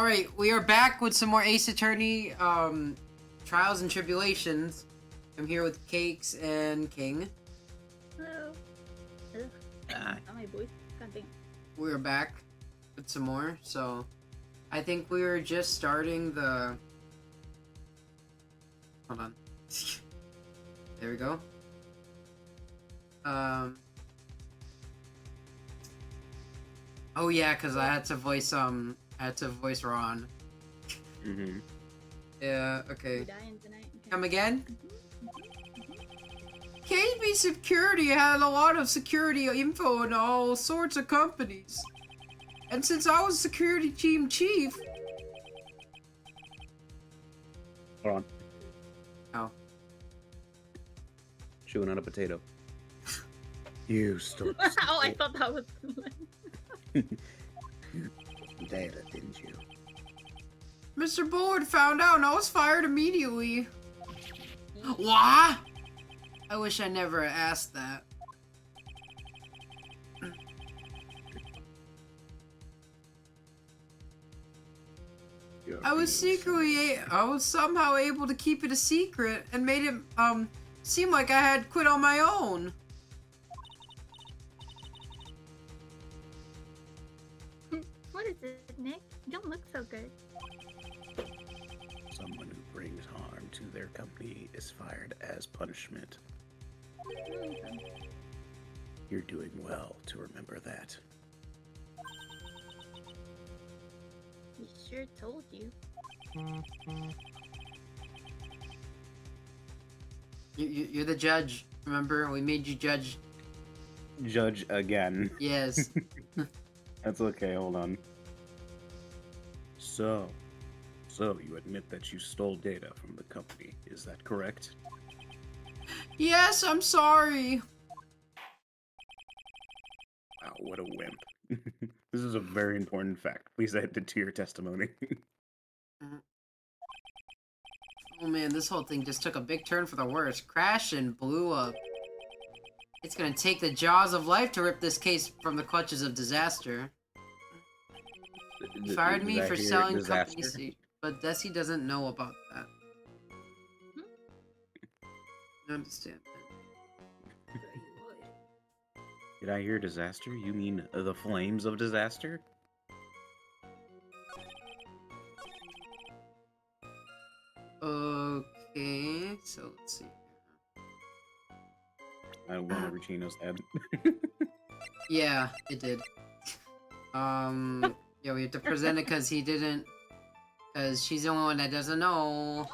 Alright, we are back with some more Ace Attorney, Trials and Tribulations. I'm here with Cakes and King. Hello. Hi. Oh, my voice. God damn. We're back with some more, so I think we were just starting the... Hold on. There we go. Oh yeah, because I had to voice, Ron. Mm-hmm. Yeah, okay. You dying tonight? Okay. Come again? KB Security had a lot of security info in all sorts of companies. And since I was security team chief... Hold on. Oh. Chewing on a potato. You stole Oh, I thought that was. data, didn't you? Mr. Bullard found out and I was fired immediately. What? I wish I never asked that. I was somehow able to keep it a secret and made it, seem like I had quit on my own. What is it, Nick? You don't look so good. Someone who brings harm to their company is fired as punishment. Okay. You're doing well to remember that. We sure told you. You're the judge, remember? We made you judge. Judge again. Yes. That's okay, hold on. So you admit that you stole data from the company, is that correct? Yes, I'm sorry. Wow, what a wimp. This is a very important fact. Please add it to your testimony. Oh man, this whole thing just took a big turn for the worse. Crashed and blew up. It's gonna take the jaws of life to rip this case from the clutches of disaster. Fired me for selling company secrets, but Desi doesn't know about that. I understand. Did I hear disaster? You mean the flames of disaster? Okay, so let's see. I went over Chino's head. Yeah, it did. Yeah, we have to present it because he didn't. Because she's the only one that doesn't know.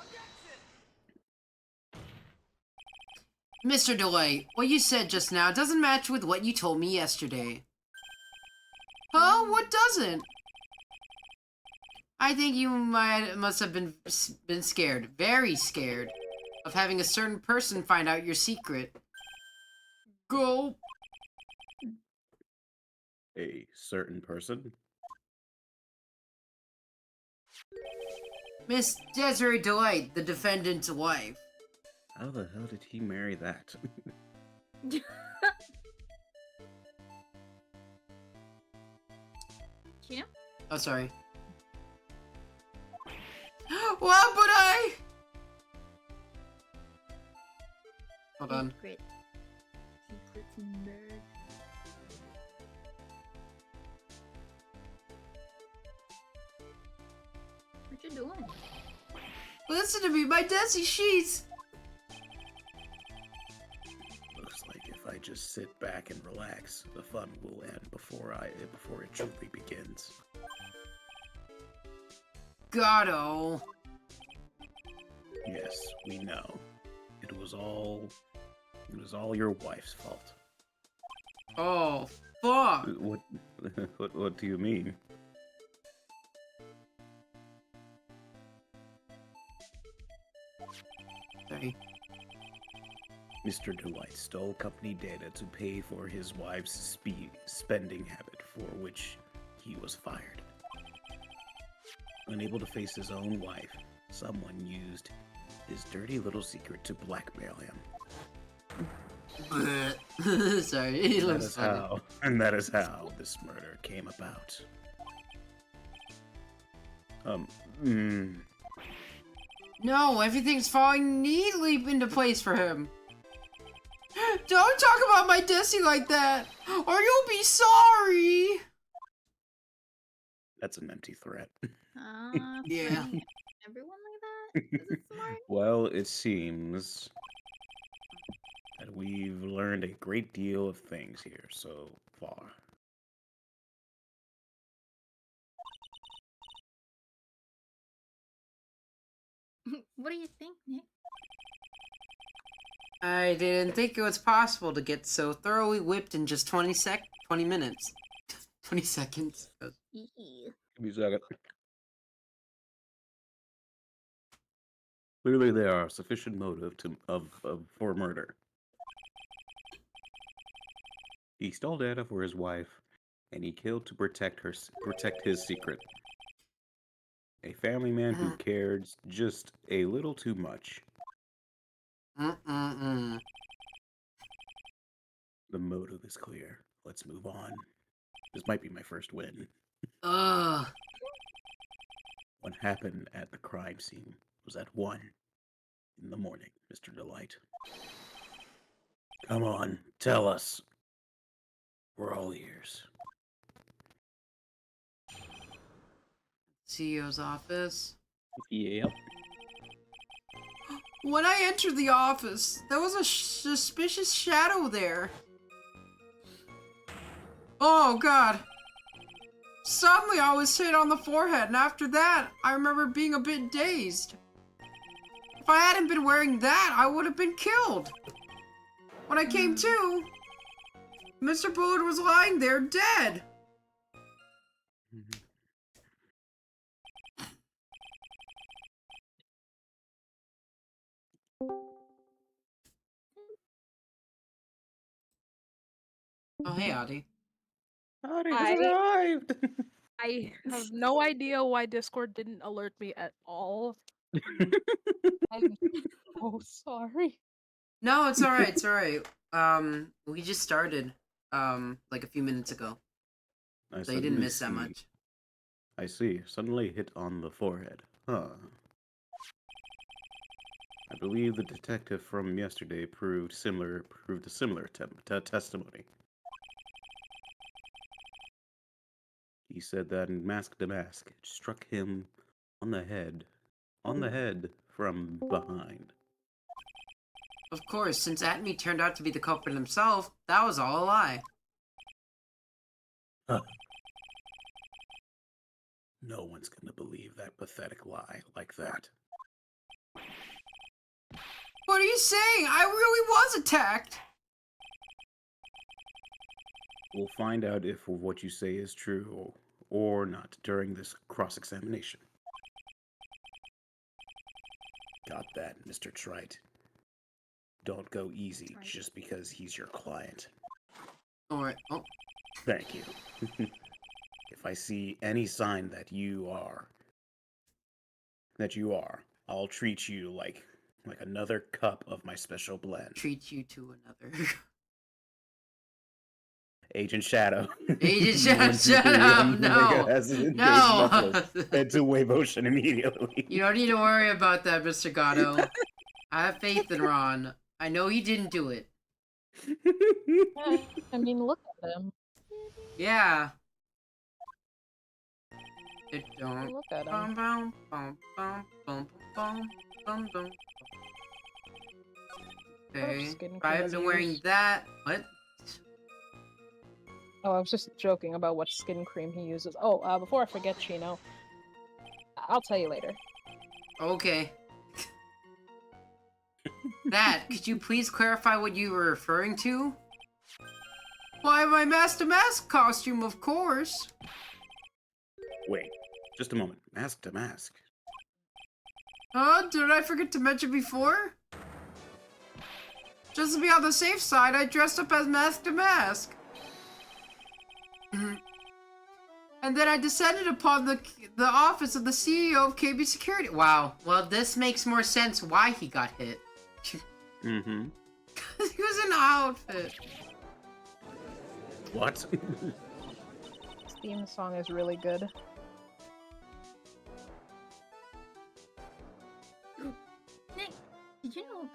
Mr. Delight, what you said just now doesn't match with what you told me yesterday. Huh? What doesn't? I think you must have been scared, very scared, of having a certain person find out your secret. Go. A certain person? Miss Desiree Delight, the defendant's wife. How the hell did he marry that? Chino? Oh, sorry. What would I? Hold on. Secret. Secrets in there. What you doing? Listen to me, my Desi sheets. Looks like if I just sit back and relax, the fun will end before it truly begins. Goddo. Yes, we know. It was all your wife's fault. Oh, fuck. What do you mean? Sorry. Mr. Delight stole company data to pay for his wife's spending habit, for which he was fired. Unable to face his own wife, someone used his dirty little secret to blackmail him. Sorry, he looks funny. And that is how this murder came about. Um, mm, No, everything's falling neatly into place for him. Don't talk about my Desi like that, or you'll be sorry. that's an empty threat. Yeah. Threatening everyone like that? Is it smart? Well, it seems that we've learned a great deal of things here so far. What do you think, Nick? I didn't think it was possible to get so thoroughly whipped in just 20 minutes. 20 seconds. Eee. Give me a second. Clearly, there are sufficient motive for murder. He stole data for his wife, and he killed to protect his secret. A family man who cared just a little too much. Mm-mm-mm. The motive is clear. Let's move on. This might be my first win. Ugh. What happened at the crime scene was at 1 in the morning, Mr. Delight. Come on, tell us. We're all ears. CEO's office. Yep. When I entered the office, there was a suspicious shadow there. Oh, God. Suddenly, I was hit on the forehead, and after that, I remember being a bit dazed. If I hadn't been wearing that, I would have been killed. When I came to, Mr. Bullard was lying there dead. Oh, hey, Audie. Howdy I- has arrived! I have no idea why Discord didn't alert me at all. I'm so sorry. No, it's alright, it's alright. We just started, like a few minutes ago. I So you didn't suddenly miss that see- much. I see. Suddenly hit on the forehead. Huh. I believe the detective from yesterday proved a similar testimony. He said that in Mask to Mask it struck him on the head from behind. Of course, since Atme turned out to be the culprit himself, that was all a lie. Huh. No one's gonna believe that pathetic lie like that. What are you saying? I really was attacked! We'll find out if what you say is true or not during this cross-examination. Got that, Mr. Trite. Don't go easy Trite. just because he's your client. Alright, oh, Thank you. If I see any sign that you are, I'll treat you like another cup of my special blend. treat you to another. Agent Shadow. Agent Shadow, shut up! No! No! Head to wave ocean immediately. You don't need to worry about that, Mr. Gatto. I have faith in Ron. I know he didn't do it. Yeah, I mean, look at him. Yeah. It don't. Look at him. Bum, bum, bum, bum, bum, bum, bum, bum. Okay. skin If I haven't cream been wearing used? that. What? Oh, I was just joking about what skin cream he uses. Oh, before I forget, Chino, I'll tell you later. Okay. That, could you please clarify what you were referring to? Why, my Master Mask costume, of course. Wait, just a moment. Mask to mask. Huh? Did I forget to mention before? Just to be on the safe side, I dressed up as Mask to Mask. And then I descended upon the office of the CEO of KB Security. Wow. Well, this makes more sense why he got hit. Mm-hmm. He was in an outfit. What? This theme song is really good.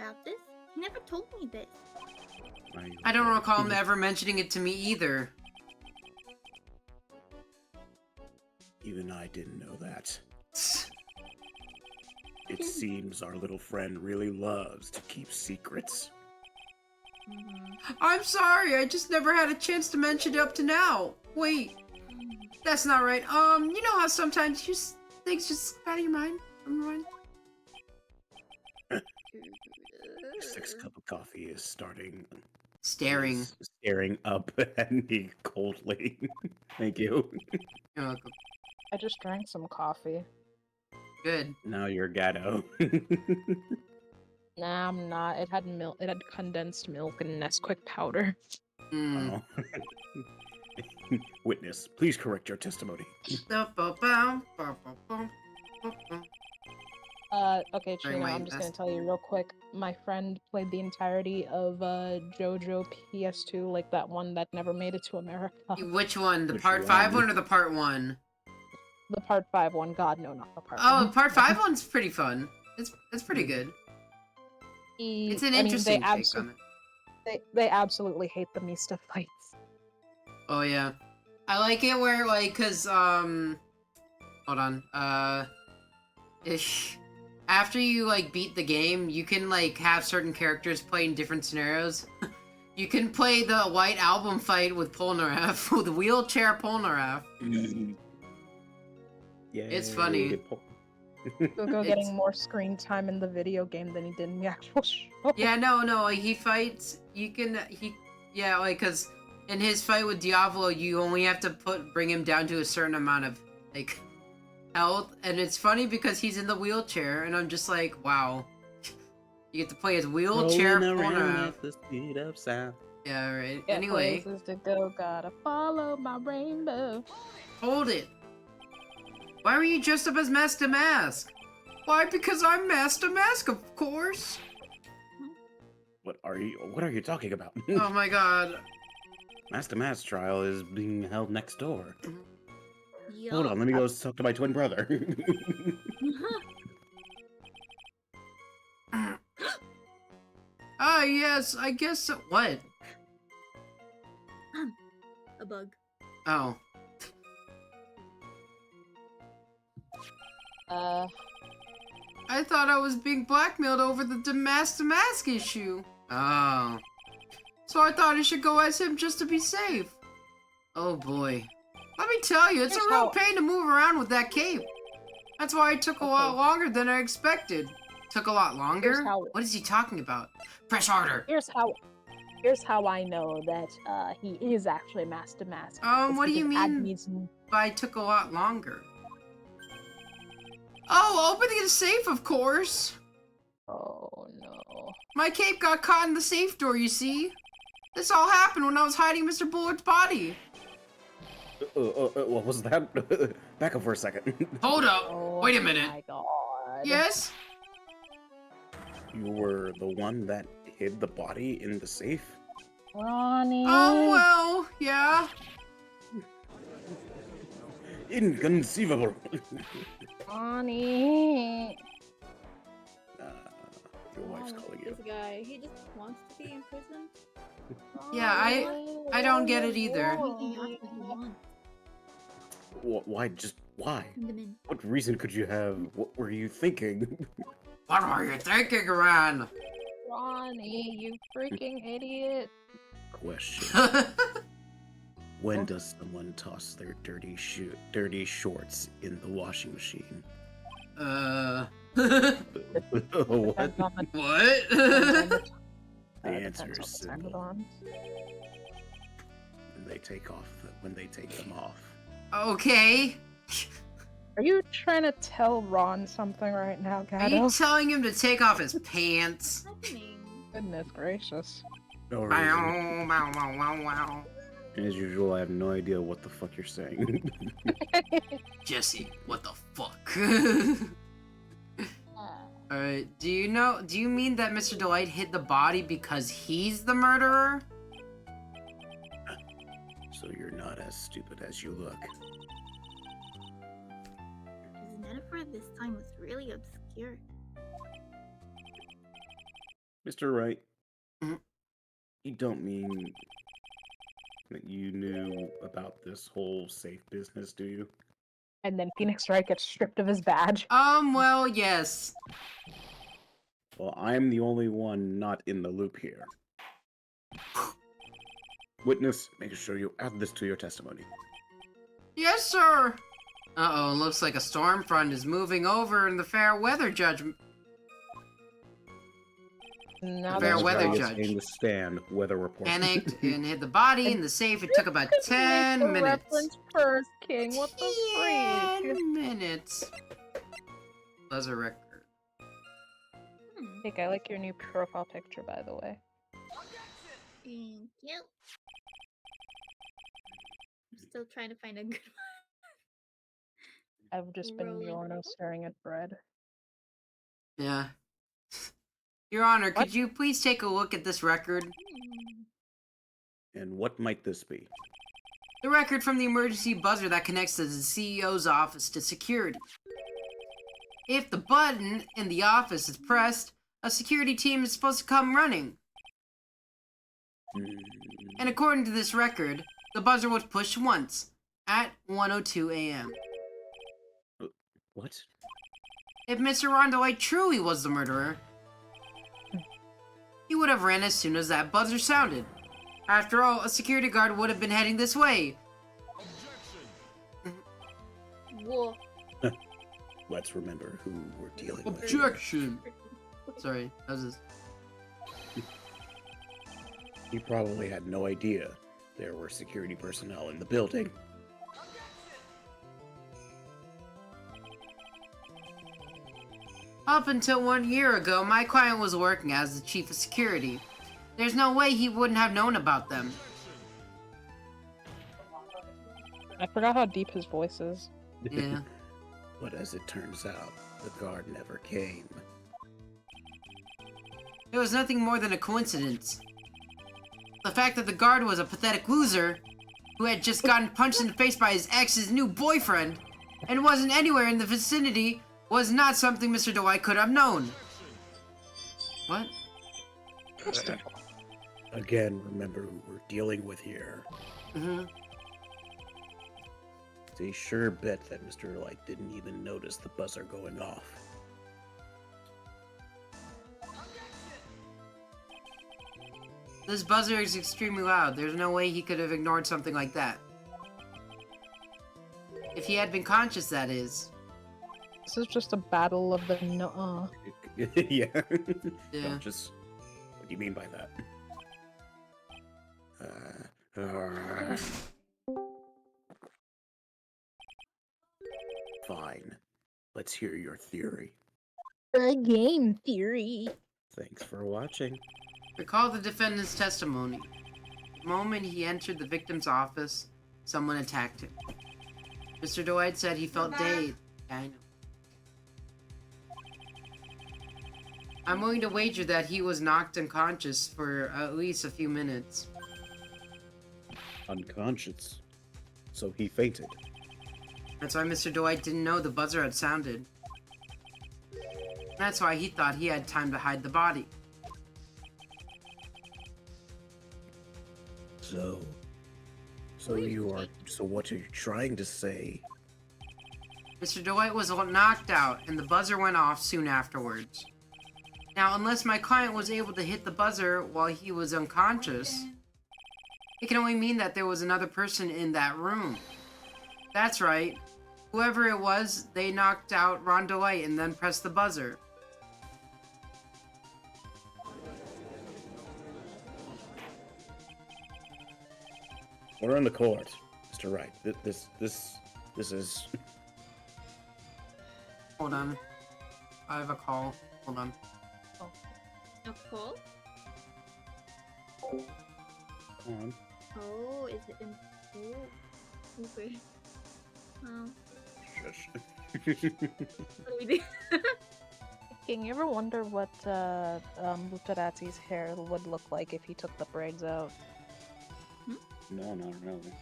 about this. He never told me this. I don't recall him ever mentioning it to me either. Even I didn't know that. It seems our little friend really loves to keep secrets. I'm sorry, I just never had a chance to mention it up to now. Wait, that's not right. You know how sometimes things just out of your mind? From your mind? The 6th cup of coffee is staring up at me coldly. Thank you. You're welcome. I just drank some coffee. Good. Now you're Gatto. Nah, I'm not. It had milk. It had condensed milk and Nesquik powder. Mm. Oh. Witness, please correct your testimony. Okay, During Chino, my I'm just gonna invest- tell you real quick. My friend played the entirety of JoJo PS2, like that one that never made it to America. Which one? The Which part 5 one? one or the part 1? The part 5 one. God, no, not the part Oh, 1. part 5 one's pretty fun. It's pretty good. He- It's an I mean, interesting take on it. They absolutely hate the Mista fights. Oh yeah, I like it where like, cause hold on, ish. After you like beat the game, you can like have certain characters play in different scenarios. You can play the White Album fight with Polnareff, with wheelchair Polnareff. Yeah, It's funny. Gogo It's- getting more screen time in the video game than he did in the actual show. Yeah, no, like, he fights. Yeah, like, cause in his fight with Diavolo, you only have to bring him down to a certain amount of like health, and it's funny because he's in the wheelchair, and I'm just like, wow, you get to play his wheelchair corner. at the speed of sound. Yeah, right. Get Anyway, places to go, gotta follow my rainbow. hold it. Why were you dressed up as Master Mask? Why? Because I'm Master Mask, of course. What are you talking about? Oh my god. Master Mass trial is being held next door. Yup. Hold on, let me go talk to my twin brother. Ah, yes, I guess so. What? A bug. Oh. I thought I was being blackmailed over the Master Mask issue. Oh. So I thought I should go as him just to be safe. Oh boy. Let me tell you, it's a Here's real how- pain to move around with that cape. That's why it took a lot Okay. longer than I expected. Took a lot longer? Here's how- What is he talking about? Press harder. Here's how I know that he is actually Master Mask. It's What do you because Ad mean needs- by took a lot longer? Oh, opening the safe, of course. Oh no. My cape got caught in the safe door, you see? This all happened when I was hiding Mr. Bullard's body. What was that? Back up for a second. Hold up. Oh Wait a minute. my god. Yes? You were the one that hid the body in the safe? Ronnie. Oh, well, yeah. Inconceivable. Ronnie. Your wife's calling you. This guy, he just wants to be in prison. Yeah, I don't get it either. He can have what he wants. Why? Just why? Send him in. What reason could you have? What were you thinking? What were you thinking, Ron? Ronnie, you freaking idiot. Question. When does someone toss their dirty shorts in the washing machine? what? What? Depends on the- What? The answer depends is on the time simple. on. When they take them off. Okay. Are you trying to tell Ron something right now, Are Gato? you telling him to take off his pants? Happening. Goodness gracious. No reason. Bow, bow, bow, wow, wow. As usual, I have no idea what the fuck you're saying. Jesse, what the fuck? Alright, do you mean that Mr. Delight hid the body because he's the murderer? So you're not as stupid as you look. His metaphor this time was really obscure. Mr. Wright, Mhm. you don't mean that you knew about this whole safe business, do you? And then Phoenix Wright gets stripped of his badge. Well, yes. Well, I'm the only one not in the loop here. Witness, make sure you add this to your testimony. Yes, sir. Uh-oh, looks like a storm front is moving over in the fair weather judgment. Now Fair there's weather Everybody judge. is in the stand, weather report. Panicked and hid the body in the safe. It took about Make 10 the minutes. reference first, King. What the freak? 10 minutes. Buzzer record. Nick, I like your new profile picture, by the way. Thank you. I'm still trying to find a good I've just been Rolling. Yorno staring at bread. Yeah. Your Honor, What? could you please take a look at this record? one. And what might this be? The record from the emergency buzzer that connects the CEO's office to security. If the button in the office is pressed, a security team is supposed to come running. And according to this record, the buzzer was pushed once, at 1:02 a.m. What? If Mr. Rondelite truly was the murderer, he would have ran as soon as that buzzer sounded. After all, a security guard would have been heading this way. Whoa. Let's remember who we're dealing with. Objection! Sorry, that was just... He probably had no idea there were security personnel in the building. Up until 1 year ago, my client was working as the chief of security. There's no way he wouldn't have known about them. I forgot how deep his voice is. Yeah. But as it turns out, the guard never came. It was nothing more than a coincidence. The fact that the guard was a pathetic loser who had just gotten punched in the face by his ex's new boyfriend and wasn't anywhere in the vicinity was not something Mr. Dwight could have known. What? Again, remember who we're dealing with here. Mm-hmm. It's a sure bet that Mr. Light didn't even notice the buzzer going off. This buzzer is extremely loud. There's no way he could have ignored something like that. If he had been conscious, that is. This is just a battle of the no. Yeah. Yeah. No, just what do you mean by that? Fine. Let's hear your theory. A game theory. Thanks for watching. Recall the defendant's testimony. The moment he entered the victim's office, someone attacked him. Mr. Dwight said he felt dazed. Yeah, I know. I'm willing to wager that he was knocked unconscious for at least a few minutes. Unconscious. So he fainted. That's why Mr. Dwight didn't know the buzzer had sounded. That's why he thought he had time to hide the body. So what are you trying to say? Mr. Dwight was knocked out, and the buzzer went off soon afterwards. Now, unless my client was able to hit the buzzer while he was unconscious, it can only mean that there was another person in that room. That's right. Whoever it was, they knocked out Ron Dwight and then pressed the buzzer. We're in the court, Mr. Wright. This is. Hold on. I have a call. Hold on. A call? On. Oh, is it in? Oh, okay. Oh, Shush. what do we do? King, you ever wonder what Butterazzi's hair would look like if he took the braids out? No, not really.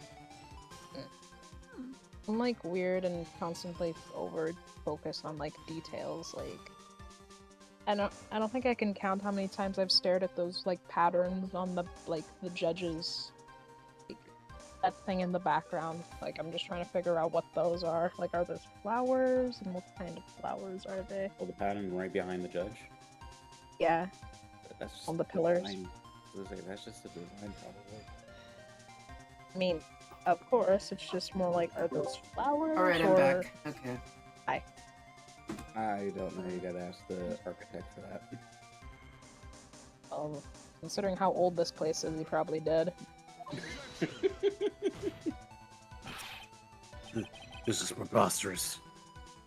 I'm like weird and constantly over focused on like details, like I don't think I can count how many times I've stared at those like patterns on the judges, like, that thing in the background. Like I'm just trying to figure out what those are. Like are those flowers and what kind of flowers are they? Oh, the pattern right behind the judge. Yeah, That's just on the a pillars. design. I was gonna say, that's just a design, probably. I mean, of course, it's just more like are those flowers? Alright, I'm or... back. Okay. I don't know. You gotta ask the architect for that. Considering how old this place is, he probably did. This is preposterous.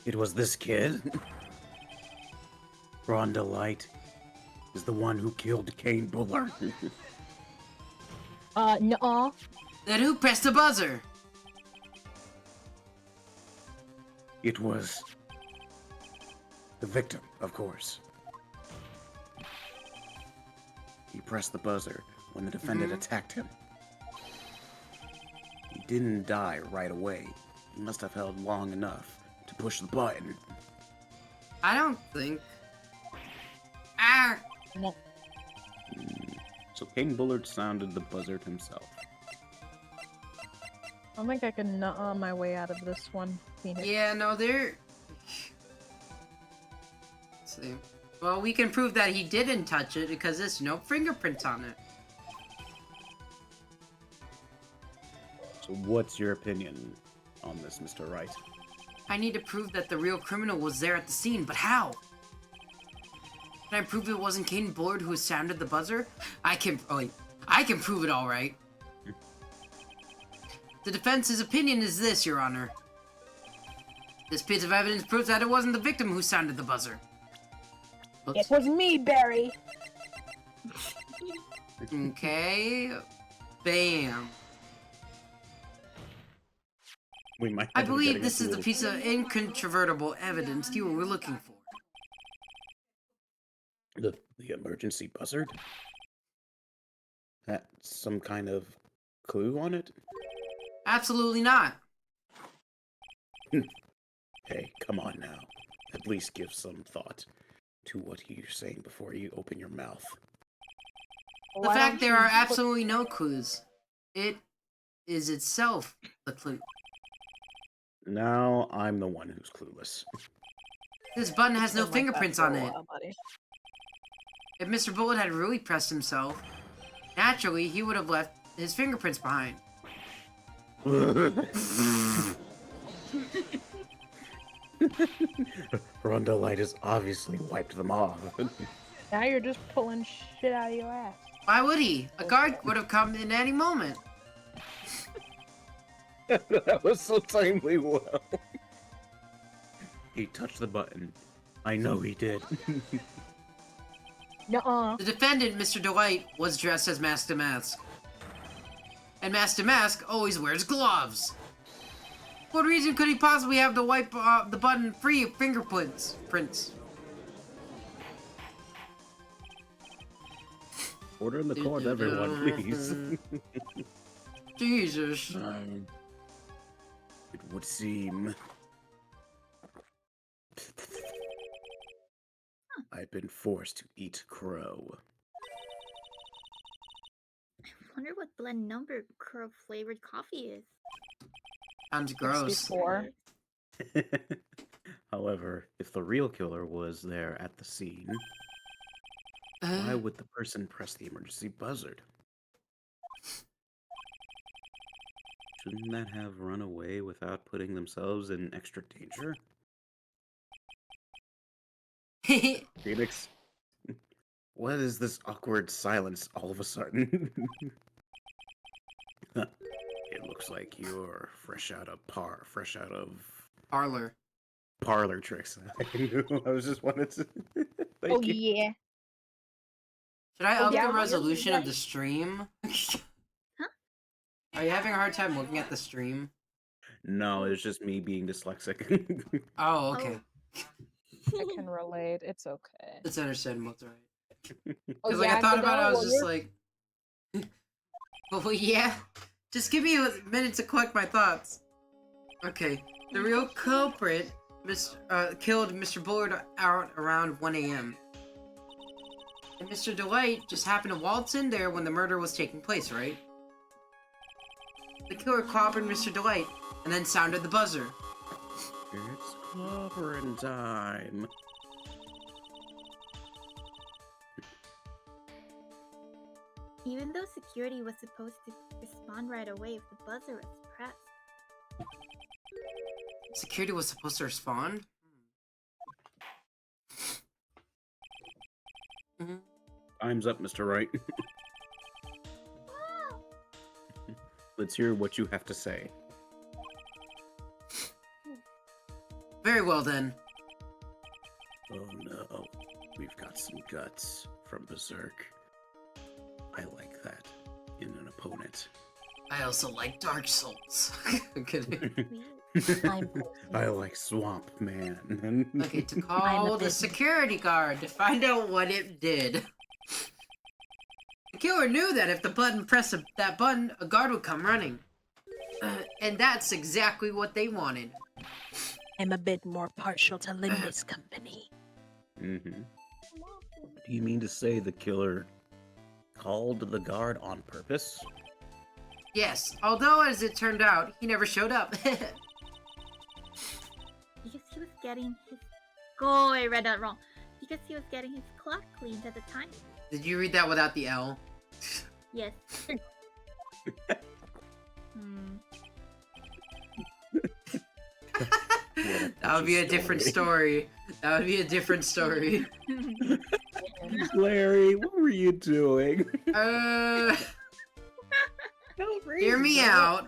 It was this kid. Rhonda Light is the one who killed Kane Bullard. Nuh-uh. Then who pressed the buzzer? It was the victim, of course. He pressed the buzzer when the defendant attacked him. He didn't die right away. He must have held long enough to push the button. I don't think. Ah! No. So Kane Bullard sounded the buzzard himself. I don't think I can nuh-uh my way out of this one. Yeah, no, they're... Let's see. Well, we can prove that he didn't touch it because there's no fingerprints on it. So what's your opinion on this, Mr. Wright? I need to prove that the real criminal was there at the scene, but how? Can I prove it wasn't Caden Bullard who sounded the buzzer? I can... Oh, wait. I can prove it all right. The defense's opinion is this, Your Honor. This piece of evidence proves that it wasn't the victim who sounded the buzzer. Oops. It was me, Barry! Okay. Bam. We might I have been believe getting this a is the little- piece of incontrovertible evidence you were looking for. The emergency buzzard? That some kind of clue on it? Absolutely not. Hey, come on now. At least give some thought to what you're saying before you open your mouth. The Why fact don't there you are put- absolutely no clues. It is itself the clue. Now I'm the one who's clueless. This button has no Been like that fingerprints for a on it. while, buddy. If Mr. Bullet had really pressed himself, naturally he would have left his fingerprints behind. Rhonda Light has obviously wiped them off. Now you're just pulling shit out of your ass. Why would he? A guard would have come in any moment. That was so timely well. He touched the button. I know he did. Nuh-uh. The defendant, Mr. Delight, was dressed as Master Mask. And Master Mask always wears gloves. What reason could he possibly have to wipe the button free of fingerprints? Order in the court, everyone, please. Jesus. It would seem I've been forced to eat crow. I wonder what blend number crow flavored coffee is. Sounds gross. 64. However, if the real killer was there at the scene, why would the person press the emergency buzzard? Shouldn't that have run away without putting themselves in extra danger? Phoenix, what is this awkward silence all of a sudden? It looks like you're fresh out of Parlor. parlor tricks. I knew. I was just wanted to. Thank Oh you. yeah. Should I Oh, up yeah, the well, resolution of yeah. the stream? Are you having a hard time looking at the stream? No, it's just me being dyslexic. Oh, okay. I can relate. It's okay. It's understandable, it's alright. Oh, Because like I yeah, thought about it, I was well, just like... Oh yeah? Just give me a minute to collect my thoughts. Okay, the real culprit killed Mr. Bullard out around 1 a.m. And Mr. Delight just happened to waltz in there when the murder was taking place, right? The killer clobbered Mr. Delight and then sounded the buzzer. It's clobbering time. Even though security was supposed to respond right away if the buzzer was pressed. Security was supposed to respond? Time's up, Mr. Wright. Let's hear what you have to say. Very well then. Oh no, we've got some guts from Berserk. I like that in an opponent. I also like Dark Souls. I'm kidding. I like Swamp Man. Okay, to call the security guard to find out what it did. The killer knew that if the button pressed that button, a guard would come running. And that's exactly what they wanted. I'm a bit more partial to Linda's company. Mm-hmm. Do you mean to say the killer called the guard on purpose? Yes, although as it turned out, he never showed up. Because he was getting his... Oh, I read that wrong. Because he was getting his clock cleaned at the time. Did you read that without the L? Yes. Hmm. That would be a different story. That would be a different story. Larry, what were you doing? Hear me out.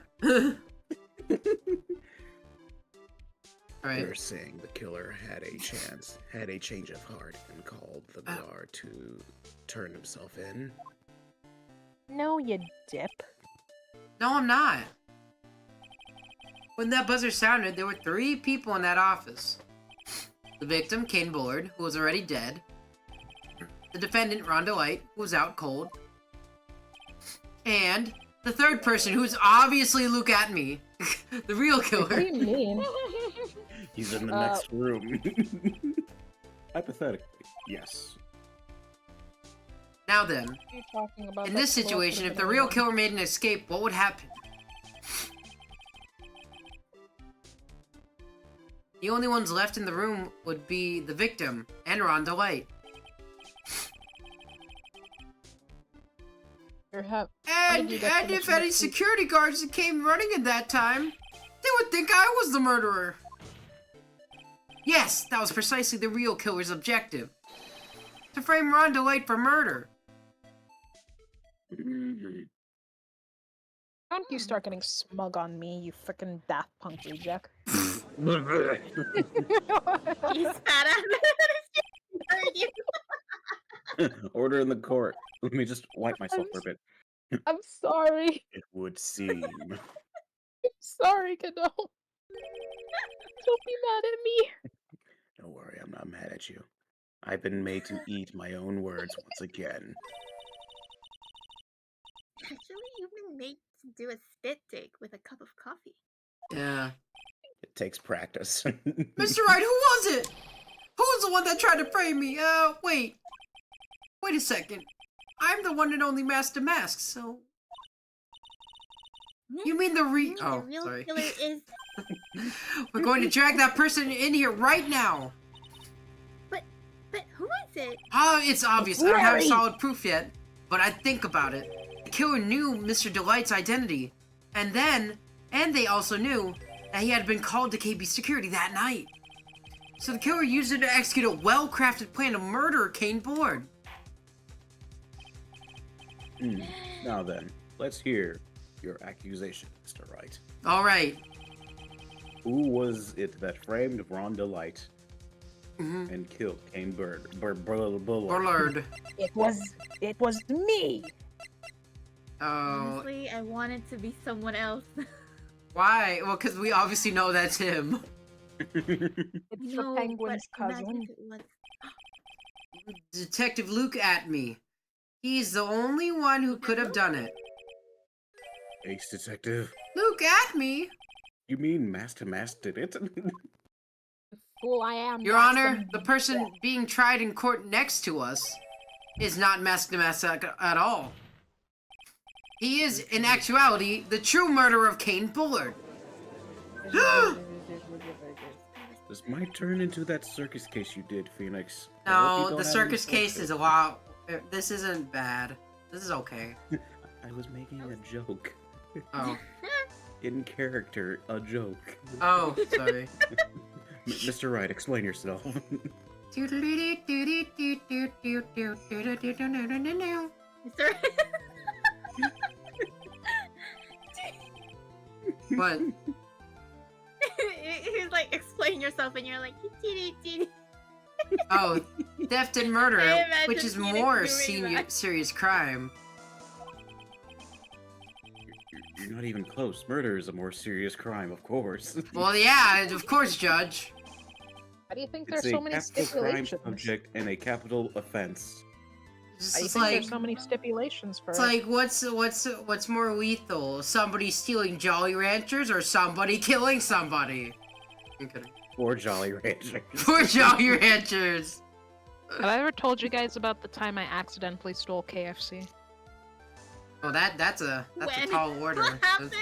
Alright. You're saying the killer had a change of heart, and called the guard to turn himself in? No, you dip. No, I'm not. When that buzzer sounded, there were 3 people in that office. The victim, Kane Bullard, who was already dead. The defendant, Rhonda Light, who was out cold. And the 3rd person, who's obviously Luke Atme, the real What do killer. you mean? He's in the next room. Hypothetically, yes. Now then, You're talking about in that this floor situation, if could've the been real anyone. killer made an escape, what would happen? The only ones left in the room would be the victim and Rhonda Light. Did you get And so if much any mixed- security guards that came running at that time, they would think I was the murderer. Yes, that was precisely the real killer's objective. To frame Rhonda Light for murder. Don't you start getting smug on me, you frickin' Daft Punk reject. You spat at me. Heard you. Order in the court. Let me just wipe myself for a bit. I'm sorry. It would seem. I'm sorry, Kado. Don't be mad at me. Don't worry, I'm not mad at you. I've been made to eat my own words once again. Actually, you've been made to do a spit take with a cup of coffee. Yeah. It takes practice. Mr. Wright, who was it? Who was the one that tried to frame me? Wait. Wait a second. I'm the one and only Master Mask, so... You mean the The Oh, real sorry. killer is... We're going to drag that person in here right now. But who is it? It's obvious. I don't have Larry! solid proof yet, but I think about it. The killer knew Mr. Delight's identity, and they also knew that he had been called to KB security that night. So the killer used it to execute a well-crafted plan to murder Kane Bullard. Now then, let's hear your accusation, Mr. Wright. All right. Who was it that framed Rhonda Light Mm-hmm. and killed Kane Bullard? Bullard. It was me. Oh, Honestly, I wanted to be someone else. why? Well, because we obviously know that's him. It's the penguin's but imagine cousin. if it was... Detective Luke Atme. He's the only one who could have done it. Ace Detective? Luke Atme? You mean Master Mask did it? Fool I am. Your that's Honor, the person being tried in court next to us is not Master Mask at all. He is, in actuality, the true murderer of Kane Bullard. This might turn into that circus case you did, Phoenix. I hope you No, don't the have circus any case is a lot. This isn't bad. This is okay. I was making a joke. Oh. In character, a joke. Oh, sorry. Mr. Wright, explain yourself. Sorry. What? He was like, explain yourself, and you're like, "Dee-dee-dee-dee." Oh, theft and murder, I imagine which is Phoenix more doing that. serious crime. You're not even close. Murder is a more serious crime, of course. Well, yeah, of course, Judge. How do you think It's there's so a many capital crime stipulations? subject and a capital offense. It's How do you just think like, there's so many stipulations for it's it? like, what's more lethal? Somebody stealing Jolly Ranchers or somebody killing somebody? I'm kidding. Or Jolly Rancher. Poor Jolly Ranchers. Have I ever told you guys about the time I accidentally stole KFC? Oh, that's a When? tall order. What happened?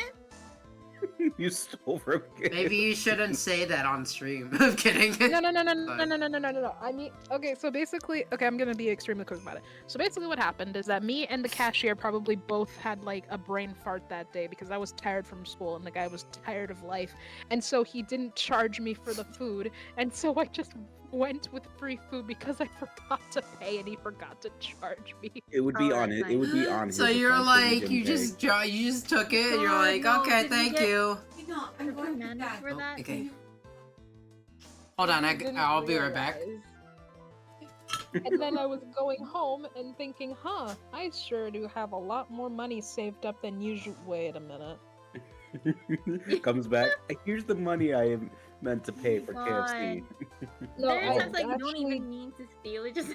You stole from kids. Maybe you shouldn't say that on stream. I'm kidding. No. I mean, okay, so basically, okay, I'm gonna be extremely quick about it. So basically what happened is that me and the cashier probably both had like a brain fart that day because I was tired from school and the guy was tired of life. And so he didn't charge me for the food. And so I just went with free food because I forgot to pay and he forgot to charge me. It would be Oh, on that's it. It would be nice. on. So his you're offense that he like, didn't you pay. just took it, and you're God, like, no, okay, did you thank get- you. No, I'm going Reprimanded back. for that? Okay. Hold on, Didn't I'll be right back. realize. And then I was going home and thinking, I sure do have a lot more money saved up than usual. Wait a minute. Comes back. Here's the money I am meant to pay for KFC. No, There are I times like you don't actually, even mean to steal. It just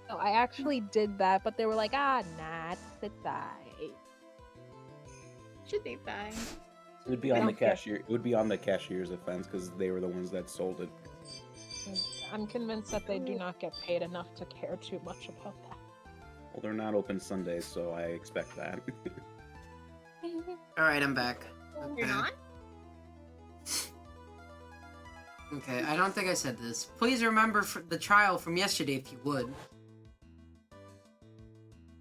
no, I actually did that, but they were like, nah, it's fine. should be fine. It would be I on the don't care. cashier. It would be on the cashier's offense because they were the ones that sold it. I'm convinced that they do not get paid enough to care too much about that. Well, they're not open Sundays, so I expect that. All right, I'm back. You're not? Okay, I don't think I said this. Please remember the trial from yesterday, if you would.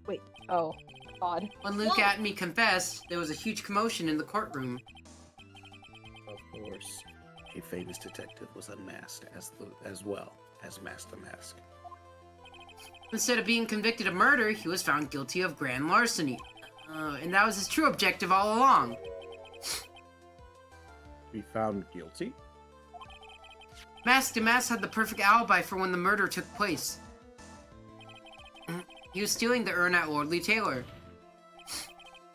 Wait, oh, odd. When Luke Whoa. Atme confessed, there was a huge commotion in the courtroom. Of course, a famous detective was unmasked as well as Master Mask. Instead of being convicted of murder, he was found guilty of grand larceny. And that was his true objective all along. Be found guilty? Mask Mask had the perfect alibi for when the murder took place. He was stealing the urn at Lordly Taylor.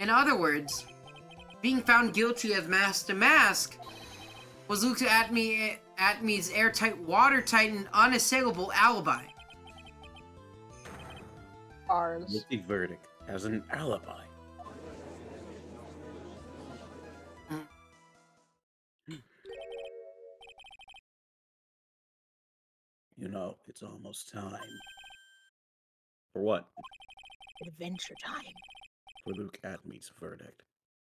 In other words, being found guilty of Master Mask was Luke Atme's airtight, watertight, and unassailable alibi. Ours. Guilty verdict as an alibi. You know, it's almost time. For what? Adventure time. For Luke Atme's verdict.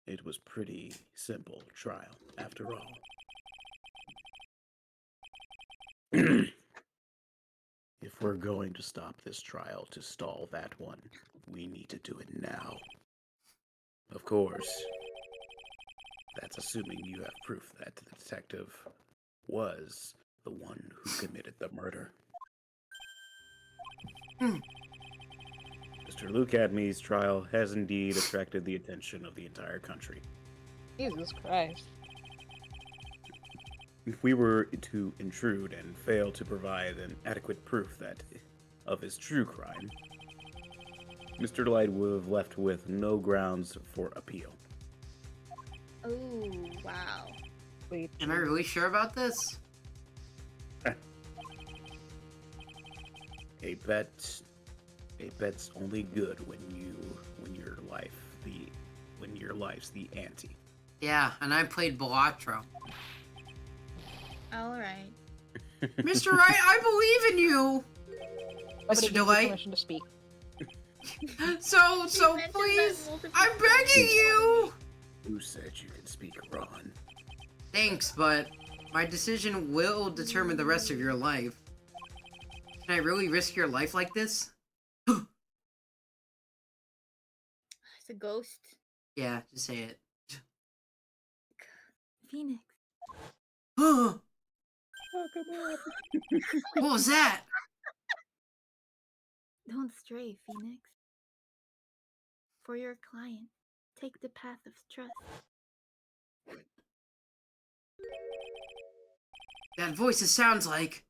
It was pretty simple trial, after all. If we're going to stop this trial to stall that one, we need to do it now. Of course, that's assuming you have proof that the detective was the one who committed the murder. Mr. Luke Atme's trial has indeed attracted the attention of the entire country. Jesus Christ. If we were to intrude and fail to provide an adequate proof of his true crime, Mr. Light would have left with no grounds for appeal. Oh, wow. Wait. Am I really sure about this? A bet's only good when your life's the ante. Yeah, and I played Balatro. Alright. Mr. Wright, I believe in you! Nobody Mr. gives you Delay. permission to speak. So mentioned that please, multiple I'm begging you! Who said you can speak, Ron? Thanks, but my decision will determine the rest of your life. Can I really risk your life like this? It's a ghost. Yeah, just say it. Phoenix. What Oh, come on. was that? Don't stray, Phoenix. For your client, take the path of trust. That voice, it sounds like...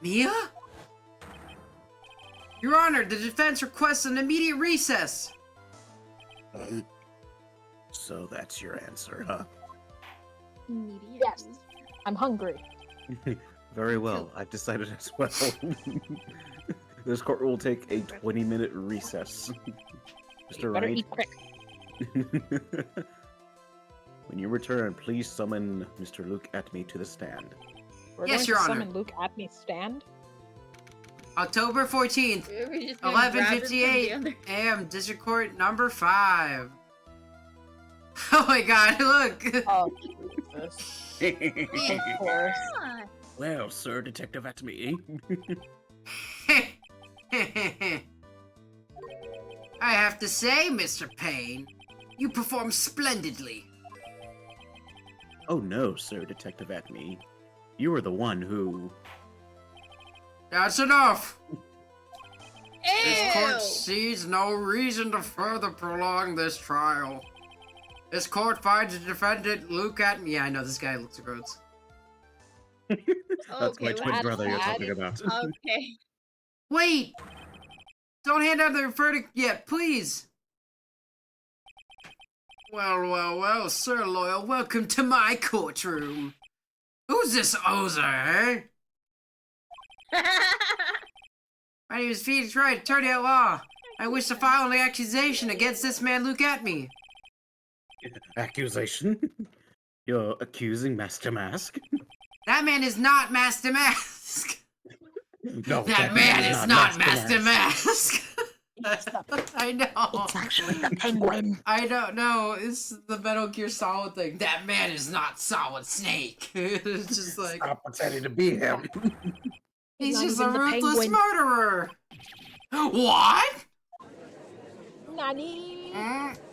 Mia? Your Honor, the defense requests an immediate recess. So that's your answer, huh? Immediate. Yes. I'm hungry. Very well. I've decided as well. This court will take a 20-minute recess. You Mr. better Wright, eat quick. when you return, please summon Mr. Luke Atme to the stand. We're Yes, going Your to Honor. summon Luke at me stand. October 14th, We're just gonna grab him from the 11:58 other- a.m. District Court number 5. Oh my god, look! Oh, Jesus. Of course. Ah, Well, Sir Detective Atme. I have to say, Mr. Payne, you performed splendidly. Oh no, Sir Detective Atme. You were the one who... That's enough! This court Ew! sees no reason to further prolong this trial. This court finds the defendant Luke Atme. Yeah, I know, this guy looks gross. That's my Okay, twin what's brother you're that? talking about. Okay. Wait! Don't hand out the verdict yet, please! Well, Sir Loyal, welcome to my courtroom. Who's this Ozer, eh? My name is Phoenix Wright, attorney at law. I wish to file an accusation against this man Luke Atme. Accusation? You're accusing Master Mask? That man is not Master Mask! No, That man is not Master Mask! I know. It's actually the penguin. I don't know. It's the Metal Gear Solid thing. That man is not Solid Snake. It's just like Stop pretending to be him. he's not just a even the ruthless penguin. murderer. What? Nani?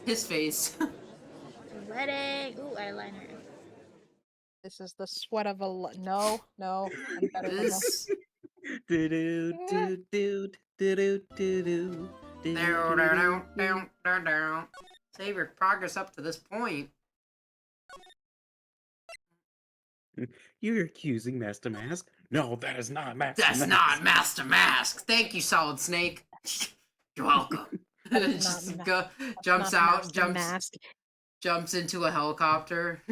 His face. Wedding. Ooh, eyeliner. This is the sweat of a... No, I'm better than this. This. Down. Save your progress up to this point. You're accusing Master Mask? No, that is not Master That's Mask. not Master Mask. Thank you, Solid Snake. You're welcome. That's Just not jumps Not out, Master jumps Mask. jumps into a helicopter,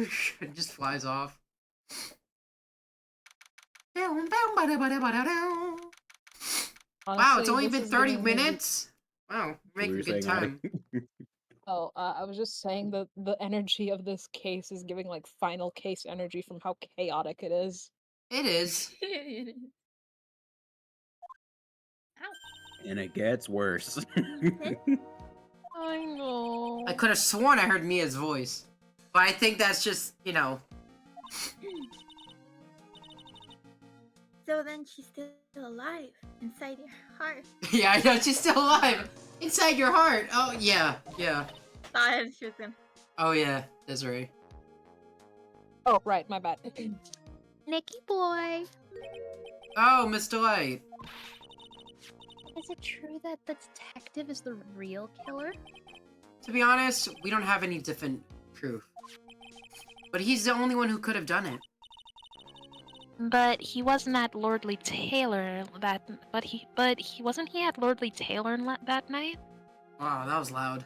and just flies off. Wow, it's Honestly, only this been is 30 giving me- minutes. Wow, we're What were making you good saying, time. Abby? Oh, I was just saying that the energy of this case is giving like final case energy from how chaotic it is. It is. And it gets worse. I know. I could have sworn I heard Mia's voice. But I think that's just, you know. So then she's still alive inside your heart. Yeah, I know, she's still alive. Inside your heart. Oh, yeah, yeah. Thought I shoot them. Oh, yeah, Desiree. Oh, right, my bad. Nicky boy. Oh, Miss Delight. Is it true that the detective is the real killer? To be honest, we don't have any different proof. But he's the only one who could have done it. But he wasn't at Lordly Taylor but he wasn't he at Lordly Taylor that night? Wow, that was loud.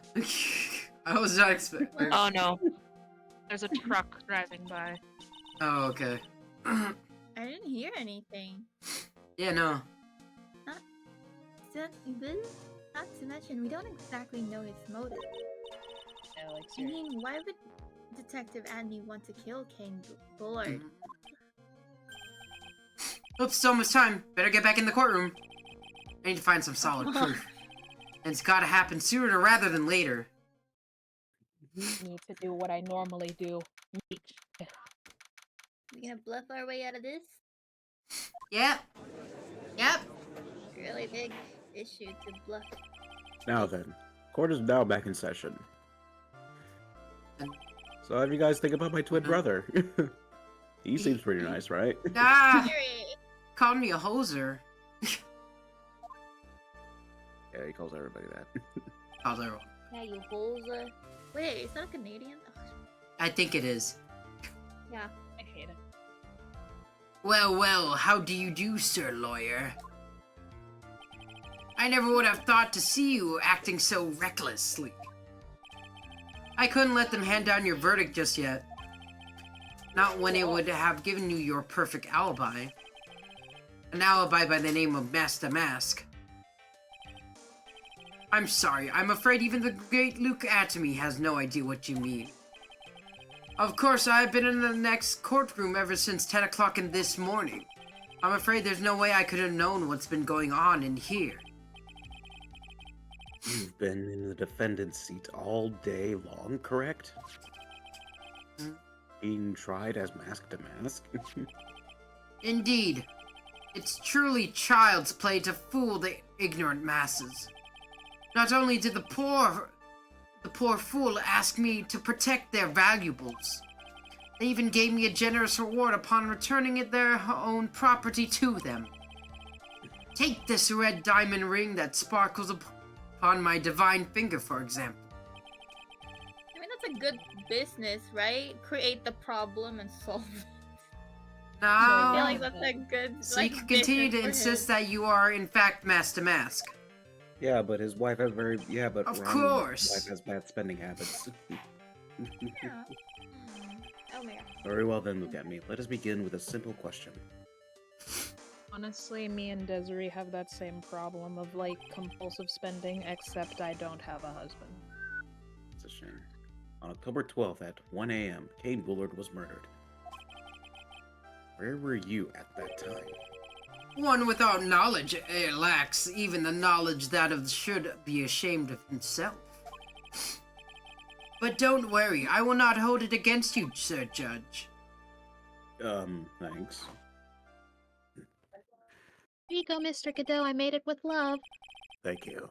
I was not expecting. Oh no. There's a truck driving by. Oh, okay. I didn't hear anything. Yeah, no. Not to mention, we don't exactly know his motive. Yeah, like I mean, why would Detective Andy want to kill Kane Bullard? Oops, so much time. Better get back in the courtroom. I need to find some solid proof. And it's gotta happen sooner rather than later. Need to do what I normally do. Meet. We gonna bluff our way out of this? Yep. Yep. Really big issue to bluff. Now then, court is now back in session. So how do you guys think about my twin brother? He seems pretty nice, right? Ah! Fury! Called me a hoser. Yeah, he calls everybody that. Calls everyone. Yeah, you holes. Wait, is that a Canadian? Oh, I think it is. yeah. I hate it. Well, well, how do you do, sir lawyer? I never would have thought to see you acting so recklessly. I couldn't let them hand down your verdict just yet. Not when it would have given you your perfect alibi. An alibi by the name of Master Mask. I'm sorry, I'm afraid even the great Luke Atomy has no idea what you mean. Of course, I've been in the next courtroom ever since 10 o'clock in this morning. I'm afraid there's no way I could have known what's been going on in here. You've been in the defendant's seat all day long, correct? Being tried as mask to mask? Indeed. It's truly child's play to fool the ignorant masses. Not only did the poor fool ask me to protect their valuables, they even gave me a generous reward upon returning it their own property to them. Take this red diamond ring that sparkles upon my divine finger, for example. I mean, that's a good business, right? Create the problem and solve it. I feel Now, like that's a good. so you can continue to insist that you are in fact Master Mask. Yeah, but his wife has Of Ron's course. wife has bad spending habits. Yeah. Oh my god. Very well then, look at me. Let us begin with a simple question. Honestly, me and Desiree have that same problem of like compulsive spending, except I don't have a husband. It's a shame. On October 12th at 1 a.m., Kane Bullard was murdered. Where were you at that time? One without knowledge lacks even the knowledge that should be ashamed of himself. But don't worry, I will not hold it against you, Sir Judge. Thanks. Here you go, Mr. Godot. I made it with love. Thank you.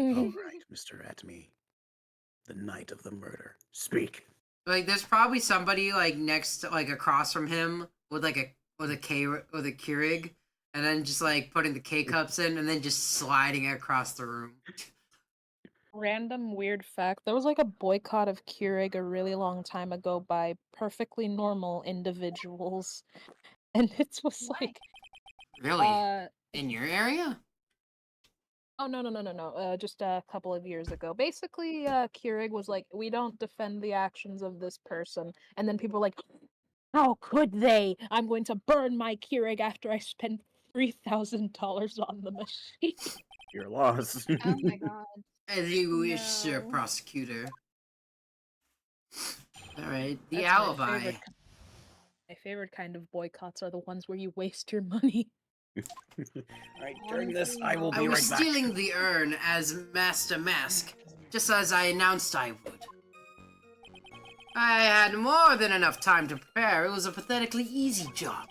Alright, Mr. Atme. The night of the murder. Speak. Like, there's probably somebody like next, like across from him with like a Keurig, and then just like putting the K cups in, and then just sliding it across the room. Random weird fact, there was like a boycott of Keurig a really long time ago by perfectly normal individuals. And it was Why? like, Really? In your area? oh no, just a couple of years ago. Basically, Keurig was like, we don't defend the actions of this person. And then people were like, how could they? I'm going to burn my Keurig after I spent $3,000 on the machine. Your loss. Oh my god. As you wish, Sir No. Prosecutor. Alright, the That's alibi. My favorite kind of boycotts are the ones where you waste your money. Alright, during this, Honestly, I will no. I be was right back. stealing the urn as Master Mask, just as I announced I would. I had more than enough time to prepare. It was a pathetically easy job.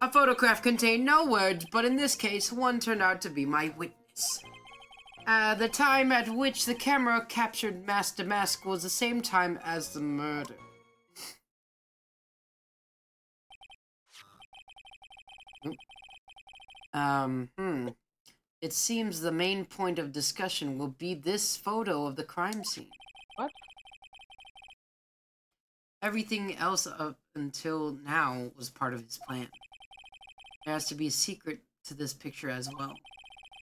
A photograph contained no words, but in this case, one turned out to be my witness. The time at which the camera captured Master Mask was the same time as the murder. It seems the main point of discussion will be this photo of the crime scene. What? Everything else up until now was part of his plan. There has to be a secret to this picture as well.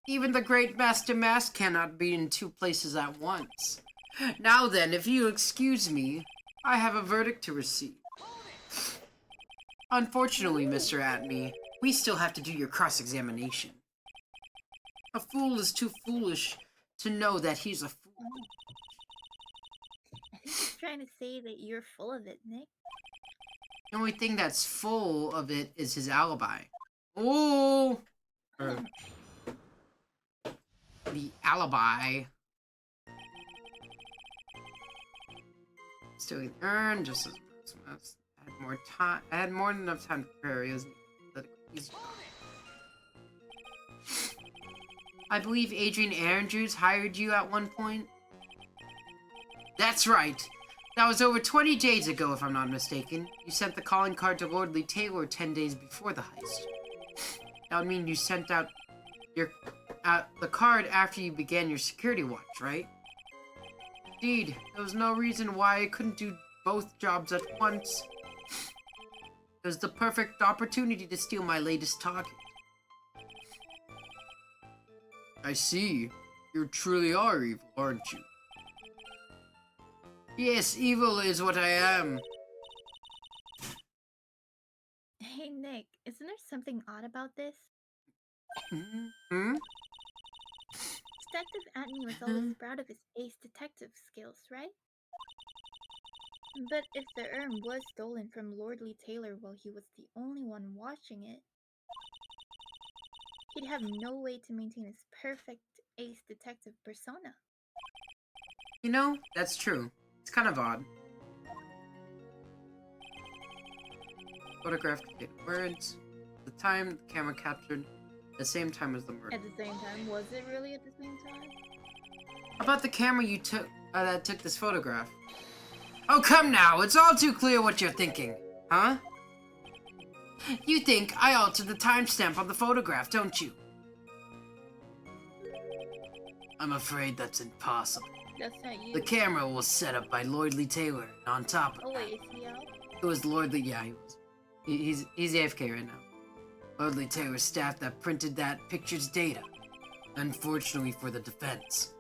Even the great Master Mask cannot be in two places at once. Now then, if you excuse me, I have a verdict to receive. Unfortunately, Mr. Atme, we still have to do your cross-examination. A fool is too foolish to know that he's a fool. I think he's trying to say that you're full of it, Nick. The only thing that's full of it is his alibi. Ooh! the alibi. Still earned just as much. I had more time. I had more than enough time to prepare. It was easy. I believe Adrian Andrews hired you at one point. That's right. That was over 20 days ago, if I'm not mistaken. You sent the calling card to Lordly Taylor 10 days before the heist. That would mean you sent out the card after you began your security watch, right? Indeed, there was no reason why I couldn't do both jobs at once. It was the perfect opportunity to steal my latest target. I see. You truly are evil, aren't you? Yes, evil is what I am. Hey Nick, isn't there something odd about this? Hmm? Detective Atney was always proud of his ace detective skills, right? But if the urn was stolen from Lordly Taylor while he was the only one watching it, he'd have no way to maintain his perfect ace detective persona. You know, that's true. It's kind of odd. Photograph contained words. The time the camera captured at the same time as the murder. At the same time, was it really at the same time? How about the camera you took that took this photograph? Oh, come now! It's all too clear what you're thinking, huh? You think I altered the timestamp on the photograph, don't you? I'm afraid that's impossible. That's not you. The camera was set up by Lordly Taylor, and on top of Oh that, wait, is he out? it was Lordly. Yeah, he was. He's AFK right now. Lordly Taylor's staff that printed that picture's data. Unfortunately for the defense,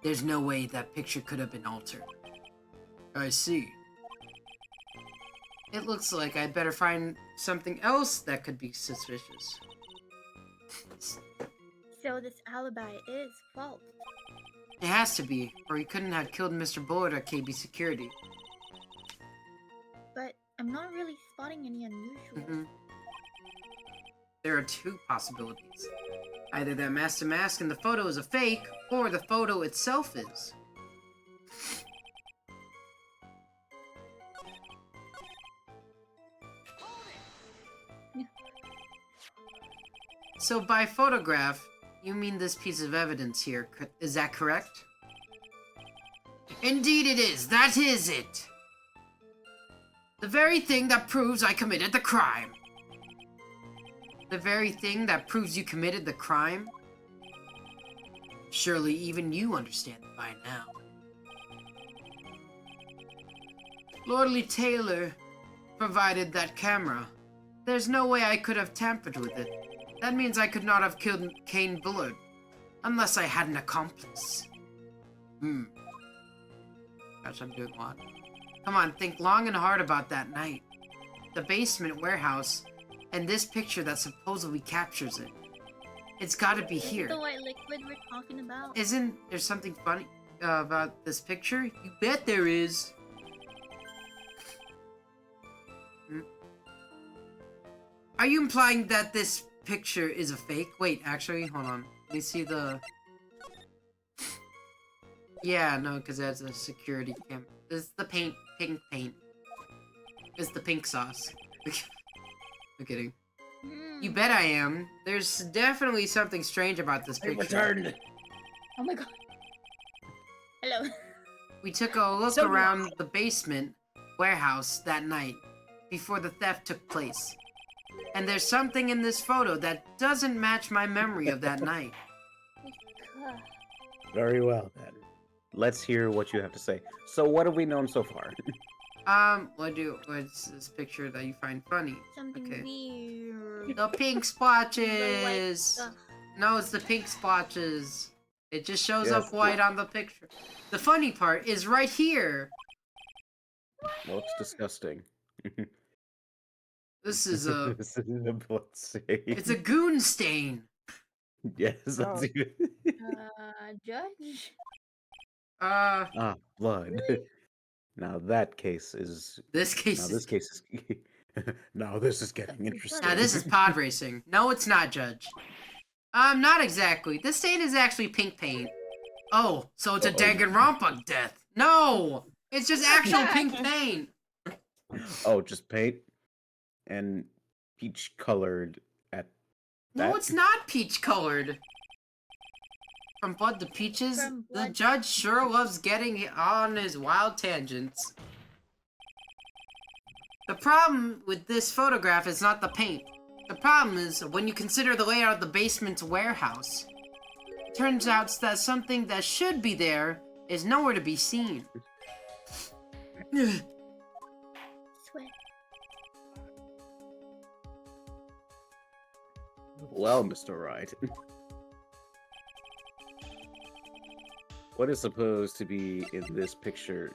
there's no way that picture could have been altered. I see. It looks like I'd better find something else that could be suspicious. So this alibi is false. It has to be, or he couldn't have killed Mr. Bullard at KB Security. But I'm not really spotting any unusual. There are two possibilities. Either that mask in the photo is a fake, or the photo itself is. So by photograph, you mean this piece of evidence here, is that correct? Indeed it is, that is it! The very thing that proves I committed the crime. The very thing that proves you committed the crime? Surely even you understand it by now. Lordly Taylor provided that camera. There's no way I could have tampered with it. That means I could not have killed Kane Bullard, unless I had an accomplice. Gosh, I'm doing a lot. Come on, think long and hard about that night. The basement warehouse, and this picture that supposedly captures it. It's gotta be here. The white liquid we're talking about. Isn't there something funny about this picture? You bet there is. Are you implying that this picture is a fake? Wait, actually, hold on. Let me see the... Yeah, no, because that's a security cam. This is the pink paint. It's the pink sauce. I'm kidding. You bet I am. There's definitely something strange about this picture. Returned. Oh my god. Hello. We took a look around the basement warehouse that night, before the theft took place. And there's something in this photo that doesn't match my memory of that night. Very well, then. Let's hear what you have to say. So what have we known so far? What's this picture that you find funny? Something weird. The pink splotches! No, it's the pink splotches. It just shows up white on the picture. The funny part is right here! Well, it's disgusting. This is a... This is a blood stain. It's a goon stain! Yes, that's even... Judge? blood. Really? Now that case is... This case is... This case is... Now this is getting interesting. Now this is pod racing. No, it's not, Judge. Not exactly. This stain is actually pink paint. Oh, so it's a Danganronpa death. No! It's just actual pink paint. Oh, just paint and peach colored at that? No, it's not peach colored. From Blood to Peaches, From the Blood- judge sure loves getting on his wild tangents. The problem with this photograph is not the paint. The problem is when you consider the layout of the basement's warehouse. It turns out that something that should be there is nowhere to be seen. Sweat. Well, Mr. Wright. What is supposed to be in this picture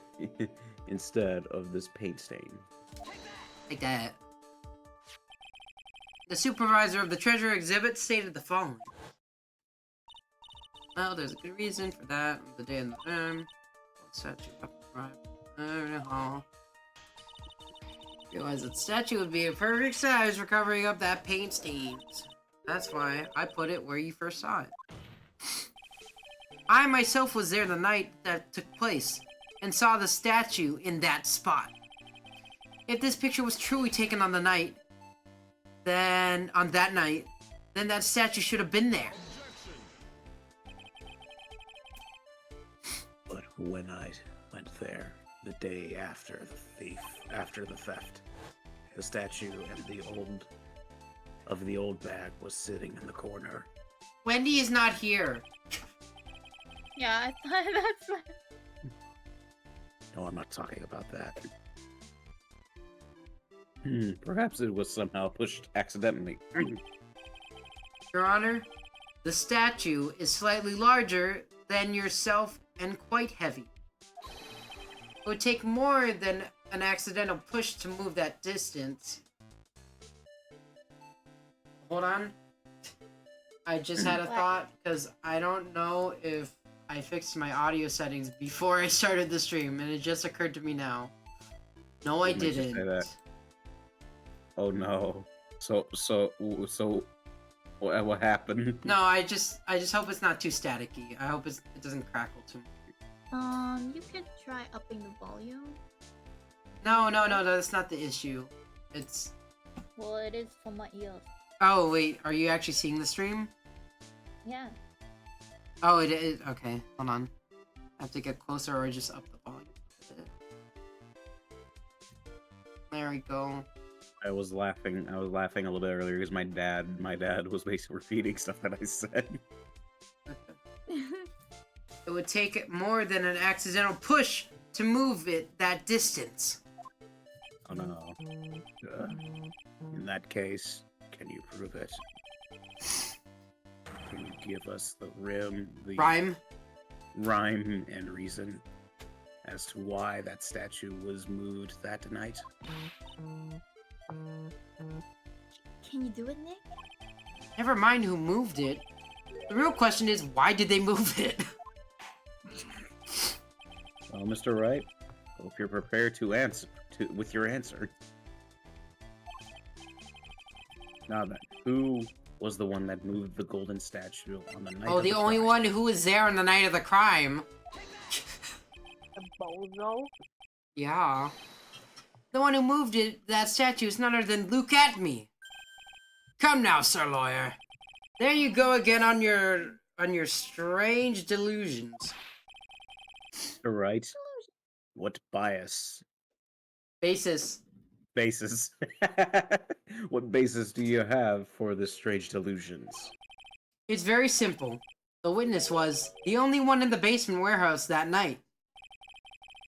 instead of this paint stain? Like that. The supervisor of the treasure exhibit stated the following. Well, there's a good reason for that. The day in the room. Statue up right in the hall. Realized that the statue would be a perfect size for covering up that paint stains. That's why I put it where you first saw it. I myself was there the night that took place, and saw the statue in that spot. If this picture was truly taken on the night, then that statue should have been there. But when I went there, the day after the theft, the statue and the old bag was sitting in the corner. Wendy is not here. Yeah, I thought that's what... No, I'm not talking about that. Perhaps it was somehow pushed accidentally. Your Honor, the statue is slightly larger than yourself and quite heavy. It would take more than an accidental push to move that distance. Hold on. I just had a thought, because I don't know if I fixed my audio settings before I started the stream, and it just occurred to me now. No, I What made you say didn't. that? Oh no. So what happened? No, I just hope it's not too staticky. I hope it doesn't crackle too much. You could try upping the volume. No, that's not the issue. It's... Well, it is for my ears. Oh, wait, are you actually seeing the stream? Yeah. Oh, it is. Okay, hold on. I have to get closer or just up the volume. There we go. I was laughing a little bit earlier because my dad was basically repeating stuff that I said. It would take more than an accidental push to move it that distance. Oh no. In that case, can you prove it? Can you give us the Rhyme? rhyme and reason as to why that statue was moved that night? Can you do it, Nick? Never mind who moved it. The real question is, why did they move it? Well, Mr. Wright, hope you're prepared to answer with your answer. Now then, who was the one that moved the golden statue on the night Oh, of the only crime? one who was there on the night of the crime. The bozo? Yeah. The one who moved that statue is none other than Luke Atme. Come now, Sir Lawyer. There you go again on your strange delusions. Mr. Wright, what basis? What basis do you have for this strange delusions? It's very simple. The witness was the only one in the basement warehouse that night.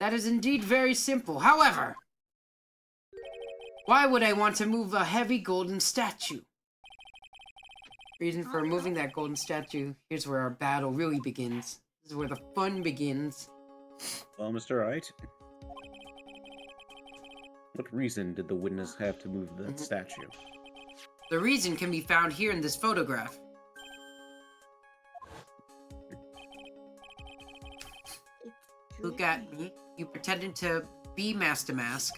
That is indeed very simple. However, why would I want to move a heavy golden statue? Reason for removing that golden statue. Here's where our battle really begins. This is where the fun begins. Well, Mr. Wright, what reason did the witness have to move that statue? The reason can be found here in this photograph. Look at me. You pretended to be Master Mask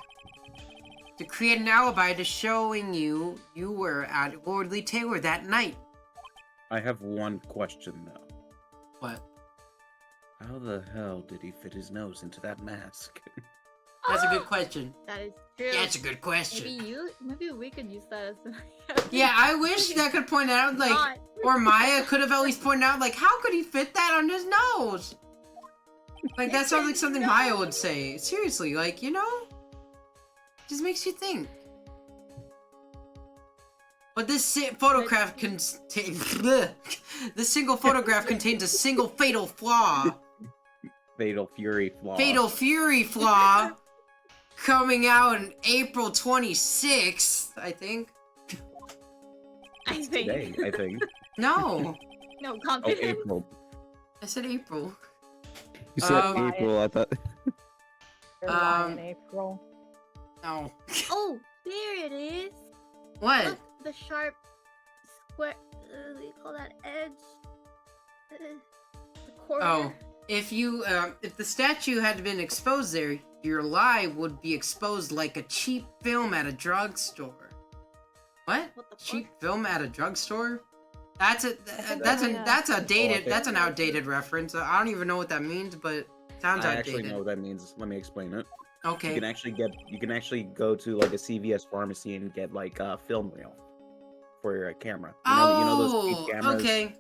to create an alibi to showing you were at Lordly Taylor that night. I have one question though. What? How the hell did he fit his nose into that mask? That's a good question. That is true. That's a good question. Maybe we could use that as an Yeah, I wish that could point out, like, Not. or Maya could have at least pointed out, like, how could he fit that on his nose? Like, that sounds like something Maya would say. Seriously, like, you know? Just makes you think. But this photograph contains... This single photograph contains a single fatal flaw. Fatal Fury flaw. Fatal Fury flaw. Coming out on April 26th, I think. I think. Today, I think. No. No, Oh, confidence. April. I said April. You said Um, April, I thought. They're lying, April. No. Oh, there it is. What? Look, the sharp square. What do you call that edge? The corner. Oh, if the statue had been exposed there, your lie would be exposed like a cheap film at a drugstore. What? What the Cheap fuck? film at a drugstore? That's an outdated reference. I don't even know what that means, but it sounds I outdated. actually know what that means. Let me explain it. Okay. You can actually go to like a CVS pharmacy and get like a film reel for your camera. You know those cheap cameras okay. that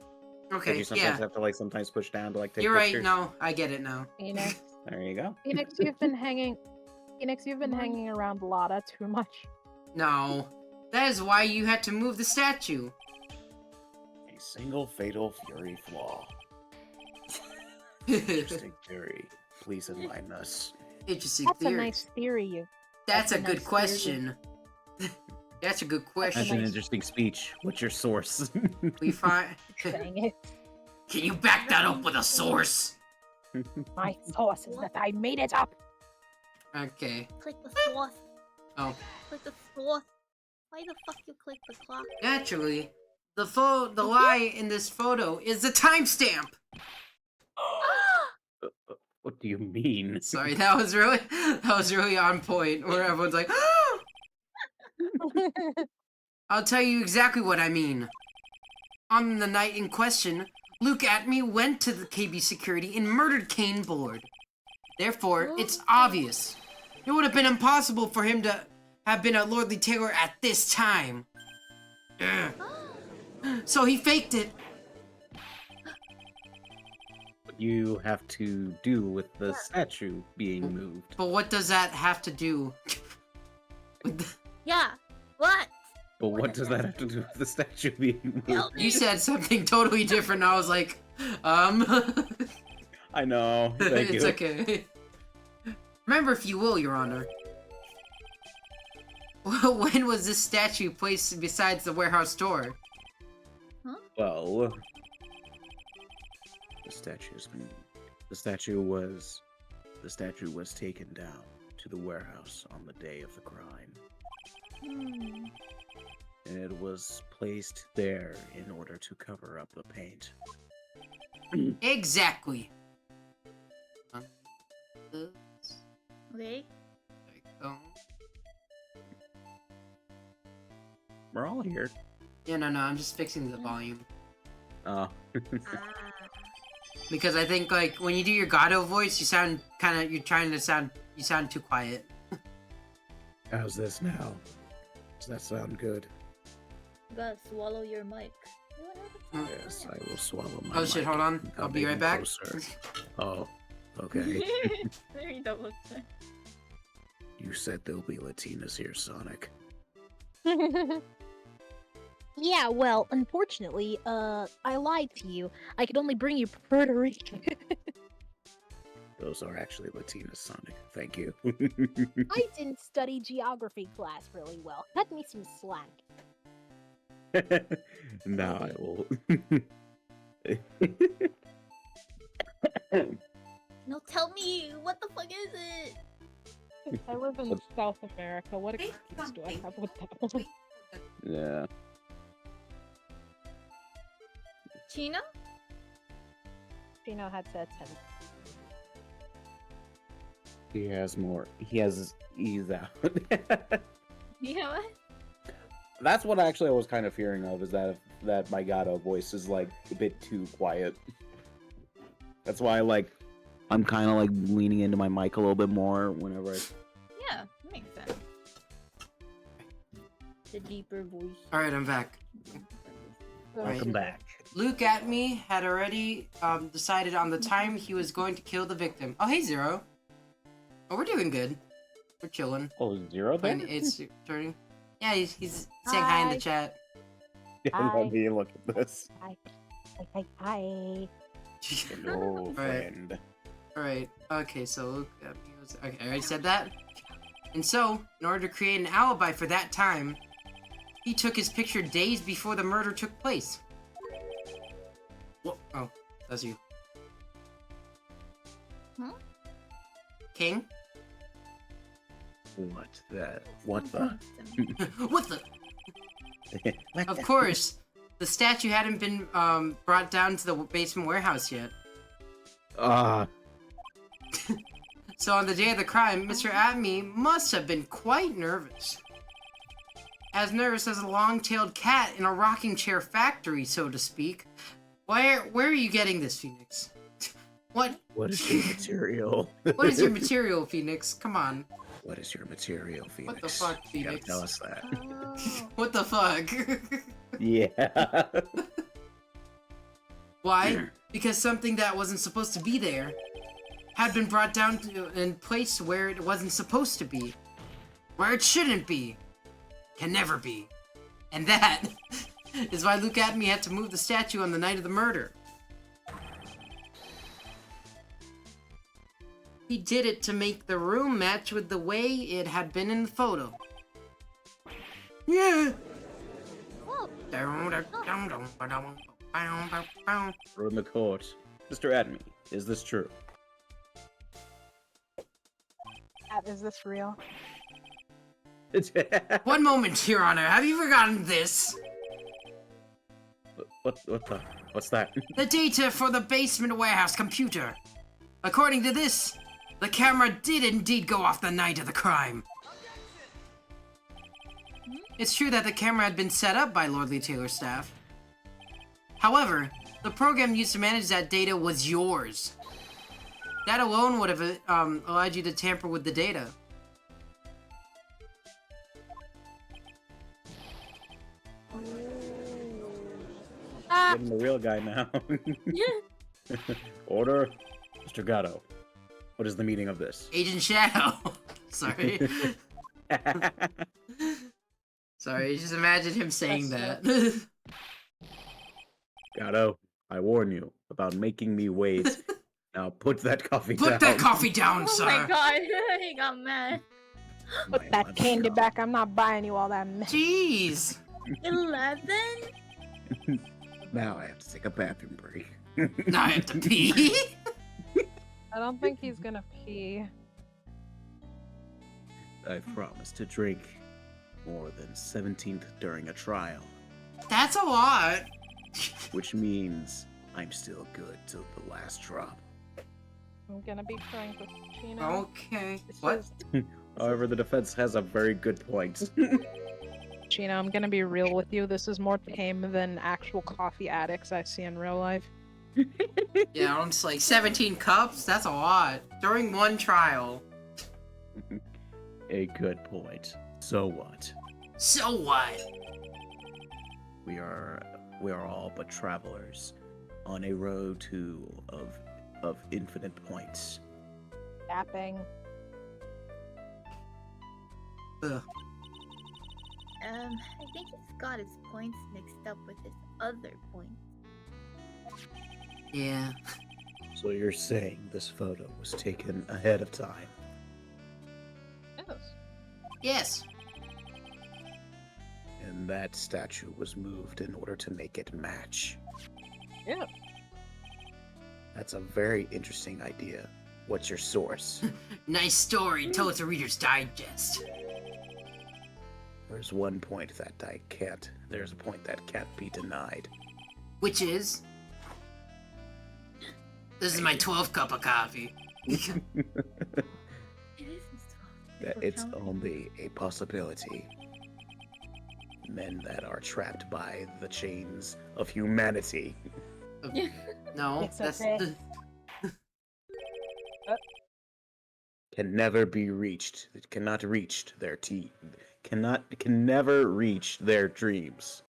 Okay, you sometimes yeah. have to like sometimes push down to like take You're pictures. right, no, I get it now. Phoenix, There you go. Phoenix, you've been hanging around Lotta too much. No. That is why you had to move the statue. A single fatal Fury flaw. Interesting theory. Please enlighten us. Interesting That's theory. a nice theory, you. That's a that's a good nice question. That's a good That's question. an interesting speech. What's your source? We find. Dang it. Can you back that up with a source? My source is that I made it up. Okay. Click the source. Oh. Click the source. Why the fuck you click the clock? Naturally, the lie in this photo is the timestamp. What do you mean? Sorry, that was really on point. Where everyone's like, I'll tell you exactly what I mean. On the night in question, Luke Atme went to the KB security and murdered Kane Board. Therefore, it's obvious. It would have been impossible for him to have been at Lordly Taylor at this time. Ugh. So he faked it. What you have to do with the statue being moved. But what does that have to do? Yeah. What? But what does that have to do with the statue being moved? Help me. You said something totally different. And I was like, I know. Thank it's you. okay. Remember, if you will, Your Honor. When was this statue placed besides the warehouse door? Well, the statue was taken down to the warehouse on the day of the crime. And it was placed there in order to cover up the paint. Exactly. Okay. There you go. We're all here. Yeah, no, I'm just fixing the volume. Ah. Because I think, like, when you do your Gato voice, you sound you sound too quiet. How's this now? Does that sound good? You gotta swallow your mic. Yes, I will swallow my Oh shit, mic. hold on. I'll be right back. Closer. Oh, okay. Very double check. You said there'll be Latinas here, Sonic. Yeah, well, unfortunately, I lied to you. I could only bring you Puerto Rican. Those are actually Latinas, Sonic. Thank you. I didn't study geography class really well. Cut me some slack. Now I will. No, tell me, what the fuck is it? I live in South America. What excuse do I have with that one? Yeah. Chino? Gino had said 10. He has more. He's out. You know what? That's what actually I was kind of fearing of, is that my Gato voice is like a bit too quiet. That's why I'm kind of like leaning into my mic a little bit more whenever I. Yeah, makes sense. The deeper voice. All right, I'm back. Welcome back. Luke at me had already decided on the time he was going to kill the victim. Oh, hey, Zero. Oh, we're doing good. We're chilling. Oh, Zero then? When it's turning. Yeah, he's saying hi in the Hi. chat. Let me look at this. Hi. Hello, friend. Alright, okay, so Luke at me was. Okay, I already said that. And so, in order to create an alibi for that time, he took his picture days before the murder took place. Whoa. Oh, that's you. Huh? King? What the? What the? What the? Of course, the statue hadn't been brought down to the basement warehouse yet. So on the day of the crime, Mr. Atme must have been quite nervous. As nervous as a long-tailed cat in a rocking chair factory, so to speak. Where are you getting this, Phoenix? What? What is your material? What is your material, Phoenix? Come on. What is your material, Phoenix? What the fuck, You gotta Phoenix? tell us that. Oh. What the fuck? Yeah. Why? Because something that wasn't supposed to be there had been brought down to and placed where it wasn't supposed to be. Where it shouldn't be. Can never be. And that is why Luke Atme had to move the statue on the night of the murder. He did it to make the room match with the way it had been in the photo. Yeah. Well, We're in the court. Mr. Adme, is this true? Is this real? 1 moment, Your Honor. Have you forgotten this? What's that? The data for the basement warehouse computer. According to this, the camera did indeed go off the night of the crime. It's true that the camera had been set up by Lordly Taylor's staff. However, the program used to manage that data was yours. That alone would have allowed you to tamper with the data. I'm the real guy now. Order. Mr. Gatto, what is the meaning of this? Agent Shadow. Sorry. Sorry, just imagine him saying that. Gatto, I warn you about making me wait. Now put that coffee down. Put that coffee down, oh sir. my god, he got mad. Put that candy back. I'm not buying you all that mess. Jeez. 11? Now I have to take a bathroom break. Now I have to pee. I don't think he's gonna pee. I promise to drink more than 17th during a trial, That's a lot. which means I'm still good till the last drop. I'm gonna be frank with Chino. Okay. This What? is- However, the defense has a very good point. Chino, I'm gonna be real with you. This is more tame than actual coffee addicts I see in real life. Yeah, I'm just like 17 cups? That's a lot. During one trial. A good point. So what? So what? We are all but travelers on a road of infinite points. Tapping. Ugh. I think he's got his points mixed up with his other points. Yeah. So you're saying this photo was taken ahead of time? Yes. Yes. And that statue was moved in order to make it match? Yeah. That's a very interesting idea. What's your source? Nice story. Tell it to Reader's Digest. There's one point that there's a point that can't be denied. Which is? This is my 12th cup of coffee. It is his 12. That it's only a possibility. Men that are trapped by the chains of humanity. No, It's that's okay. the... Can never be reached. It cannot reach their can never reach their dreams.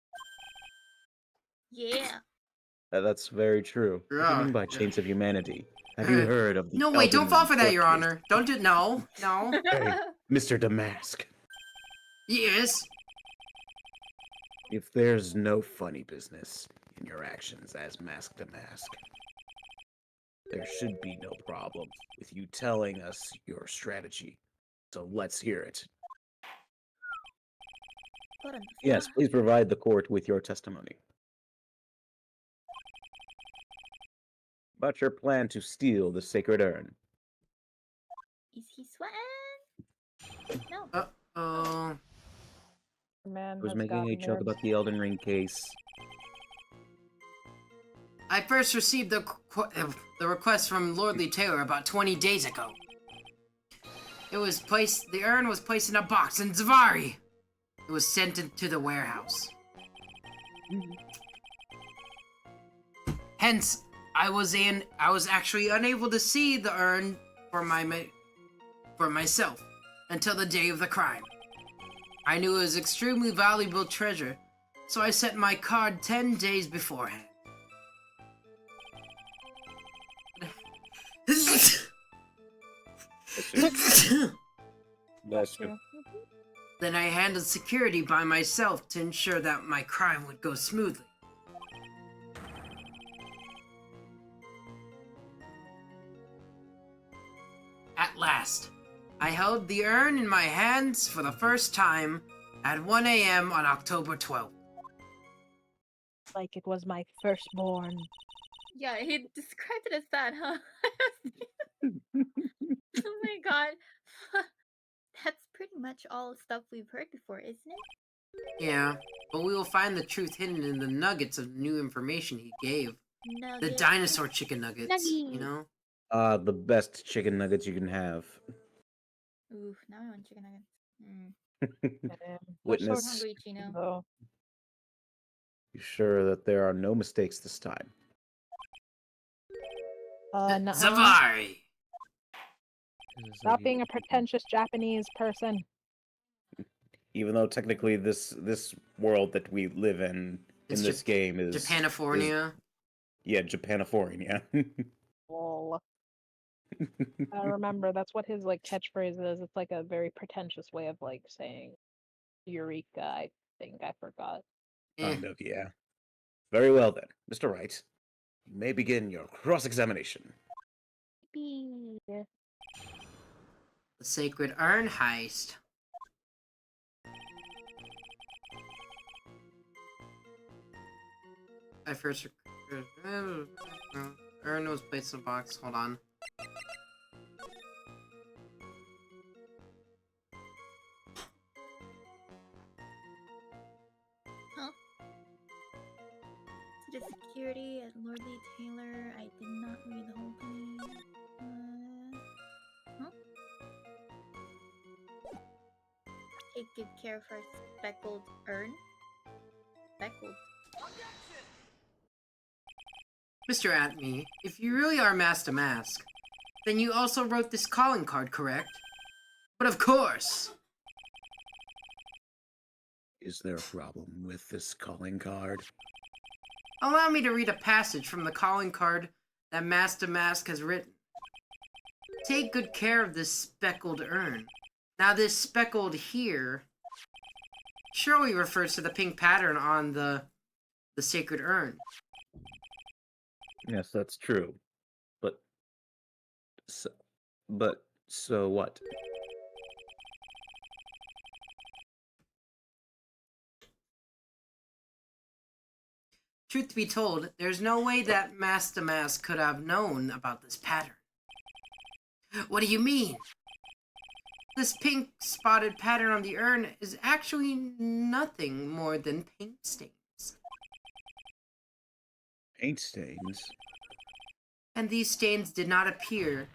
Yeah. That's very true. What do you Yeah. mean by chains of humanity? Have you heard of the No, wait, don't Elden fall Ring for that, court Your case? Honor. Don't do... No, no. Hey, Mr. Damask. Yes. If there's no funny business in your actions as Mask Damask, there should be no problem with you telling us your strategy. So let's hear it. Put on the Yes, floor. please provide the court with your testimony. About your plan to steal the sacred urn. Is he sweating? No. Uh-oh. Man I was has making got a joke nerves. about the Elden Ring case. I first received the request from Lordly Taylor about 20 days ago. The urn was placed in a box in Zavari. It was sent into the warehouse. Hence, I was actually unable to see the urn for myself until the day of the crime. I knew it was extremely valuable treasure, so I sent my card 10 days beforehand. Bless you. Then I handled security by myself to ensure that my crime would go smoothly. At last, I held the urn in my hands for the first time at 1 a.m. on October 12th. Like it was my firstborn. Yeah, he described it as that, huh? Oh my god. That's pretty much all stuff we've heard before, isn't it? Yeah, but we will find the truth hidden in the nuggets of new information he gave. The Nuggets. dinosaur chicken nuggets, you know? The best chicken nuggets you can have. Ooh, now I want chicken nuggets. Mm. Man, they're so Witness, Hungry, Chino. though. be sure that there are no mistakes this time. Nuh-uh. Zavari! Stop being a pretentious Japanese person. Even though technically this world that we live in It's this game is Japanifornia. Yeah, Japanifornia. Lol. I remember that's what his like catchphrase is. It's like a very pretentious way of like saying Eureka, I think. I forgot. Kind of, yeah. Very well then, Mr. Wright. You may begin your cross-examination. The Sacred Urn Heist. I first... Urn was placed in a box. Hold on. Huh? To the security at Lordly Taylor, I did not read the whole thing. Huh? Take good care of our speckled urn. Speckled. Mr. Atme, if you really are Master Mask, then you also wrote this calling card, correct? But of course! Is there a problem with this calling card? Allow me to read a passage from the calling card that Master Mask has written. Take good care of this speckled urn. Now this speckled here surely refers to the pink pattern on the sacred urn. Yes, that's true. But so what? Truth be told, there's no way that Master Mask could have known about this pattern. What do you mean? This pink spotted pattern on the urn is actually nothing more than paint stains. Paint stains? And these stains did not appear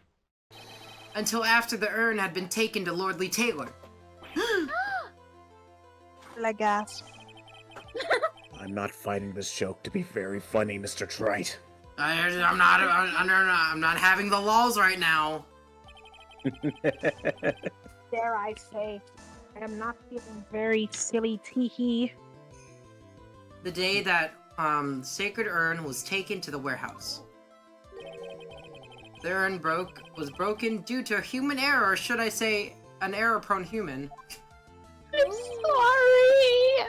until after the urn had been taken to Lordly Taylor. Like gasp. I'm not finding this joke to be very funny, Mr. Trite. I'm not having the lulls right now. Dare I say, I am not feeling very silly teehee. The day that Sacred Urn was taken to the warehouse. The urn was broken due to a human error, or should I say, an error-prone human. I'm sorry.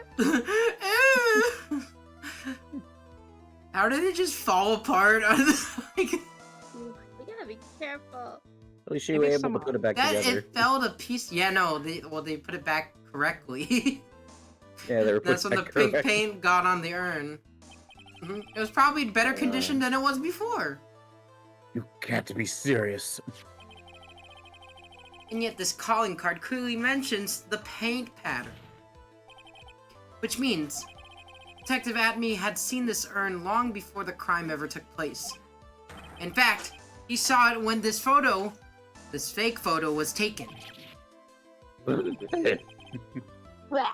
How did it just fall apart? We gotta be careful. At least you were able to put it back together. It fell to pieces. Yeah, no, they put it back correctly. Yeah, they were put That's when the back pink correct. paint got on the urn. It was probably better condition than it was before. You can't be serious. And yet this calling card clearly mentions the paint pattern. Which means Detective Atme had seen this urn long before the crime ever took place. In fact, he saw it when this fake photo was taken. And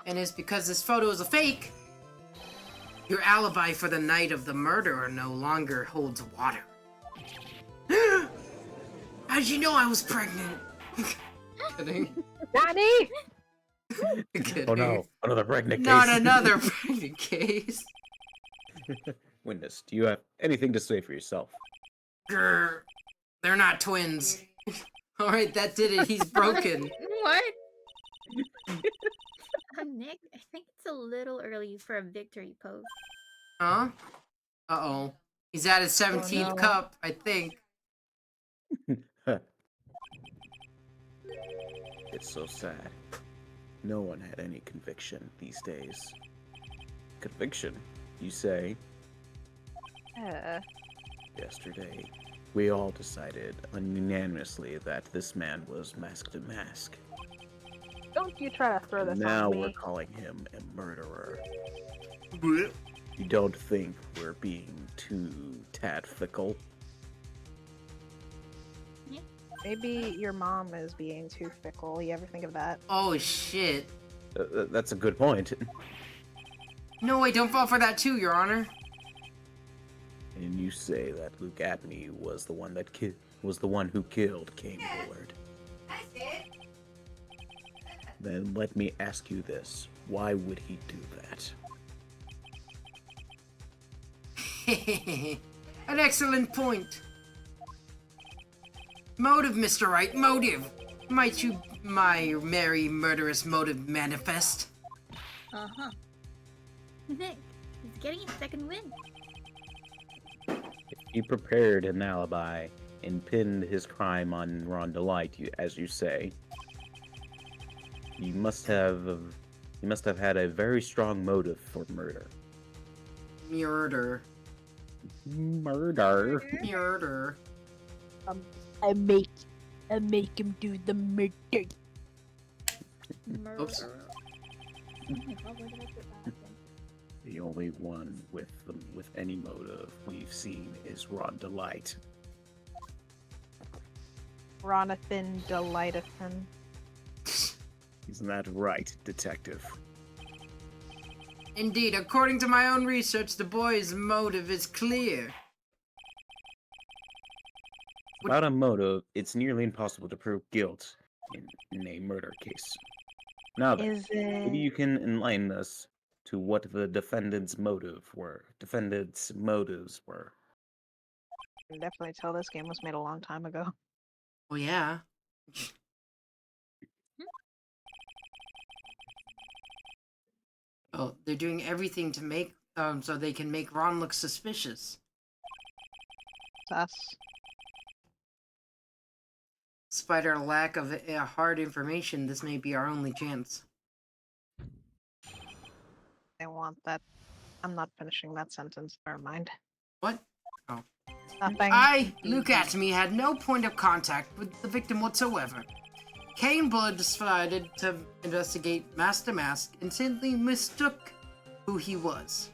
it's because this photo is a fake, your alibi for the night of the murder no longer holds water. How'd you know I was pregnant? Kidding. Nanny! Kidding. Oh no, another pregnant case. Not another pregnant case. Witness, do you have anything to say for yourself? Grr. They're not twins. Alright, that did it. He's broken. What? Nick, I think it's a little early for a victory pose. Huh? Uh-oh. He's at his 17th no. cup, I think. It's so sad. No one had any conviction these days. Conviction, you say? Yesterday, we all decided unanimously that this man was Mask to Mask. Don't you try to throw this Now on me. we're calling him a murderer. You don't think we're being too tad fickle? Maybe your mom is being too fickle. You ever think of that? Oh, shit. That's a good point. No, wait, don't fall for that too, Your Honor. And you say that Luke Atme was the one that was the one who killed Kane Bullard. Then let me ask you this: why would he do that? An excellent point. Motive, Mr. Wright, motive. Might you, my merry murderous motive manifest? Uh-huh. Nick, he's getting his second win. He prepared an alibi and pinned his crime on Ron Delight, as you say. He must have had a very strong motive for murder. Murder. Murder. Murder. I make him do the murder. Oops. Murderer. Oh my God, where did I put that then? The only one with any motive we've seen is Ron Delight. Ronathan Delightithan. Isn't that right, detective? Indeed, according to my own research, the boy's motive is clear. Without a motive, it's nearly impossible to prove guilt in a murder case. Now then, Is maybe it? you can enlighten us to what the defendant's motives were. I can definitely tell this game was made a long time ago. Oh, yeah. Oh, they're doing everything to make, so they can make Ron look suspicious. Sus. Despite our lack of hard information, this may be our only chance. I want that. I'm not finishing that sentence. Never mind. What? Oh. Nothing. I, Luke Atme, had no point of contact with the victim whatsoever. Kane Bullard decided to investigate Mask to Mask and simply mistook who he was.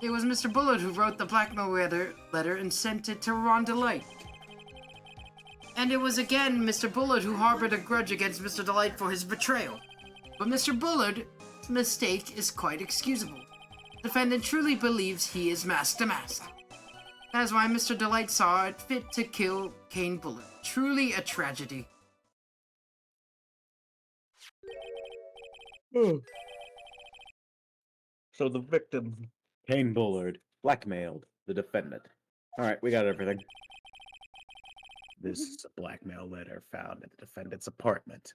It was Mr. Bullard who wrote the blackmail letter and sent it to Ron Delight. And it was again Mr. Bullard who harbored a grudge against Mr. Delight for his betrayal. But Mr. Bullard This mistake is quite excusable. The defendant truly believes he is mask to mask. That's why Mr. Delight saw it fit to kill Kane Bullard. Truly a tragedy. So the victim, Kane Bullard, blackmailed the defendant. Alright, we got everything. This is a blackmail letter found at the defendant's apartment.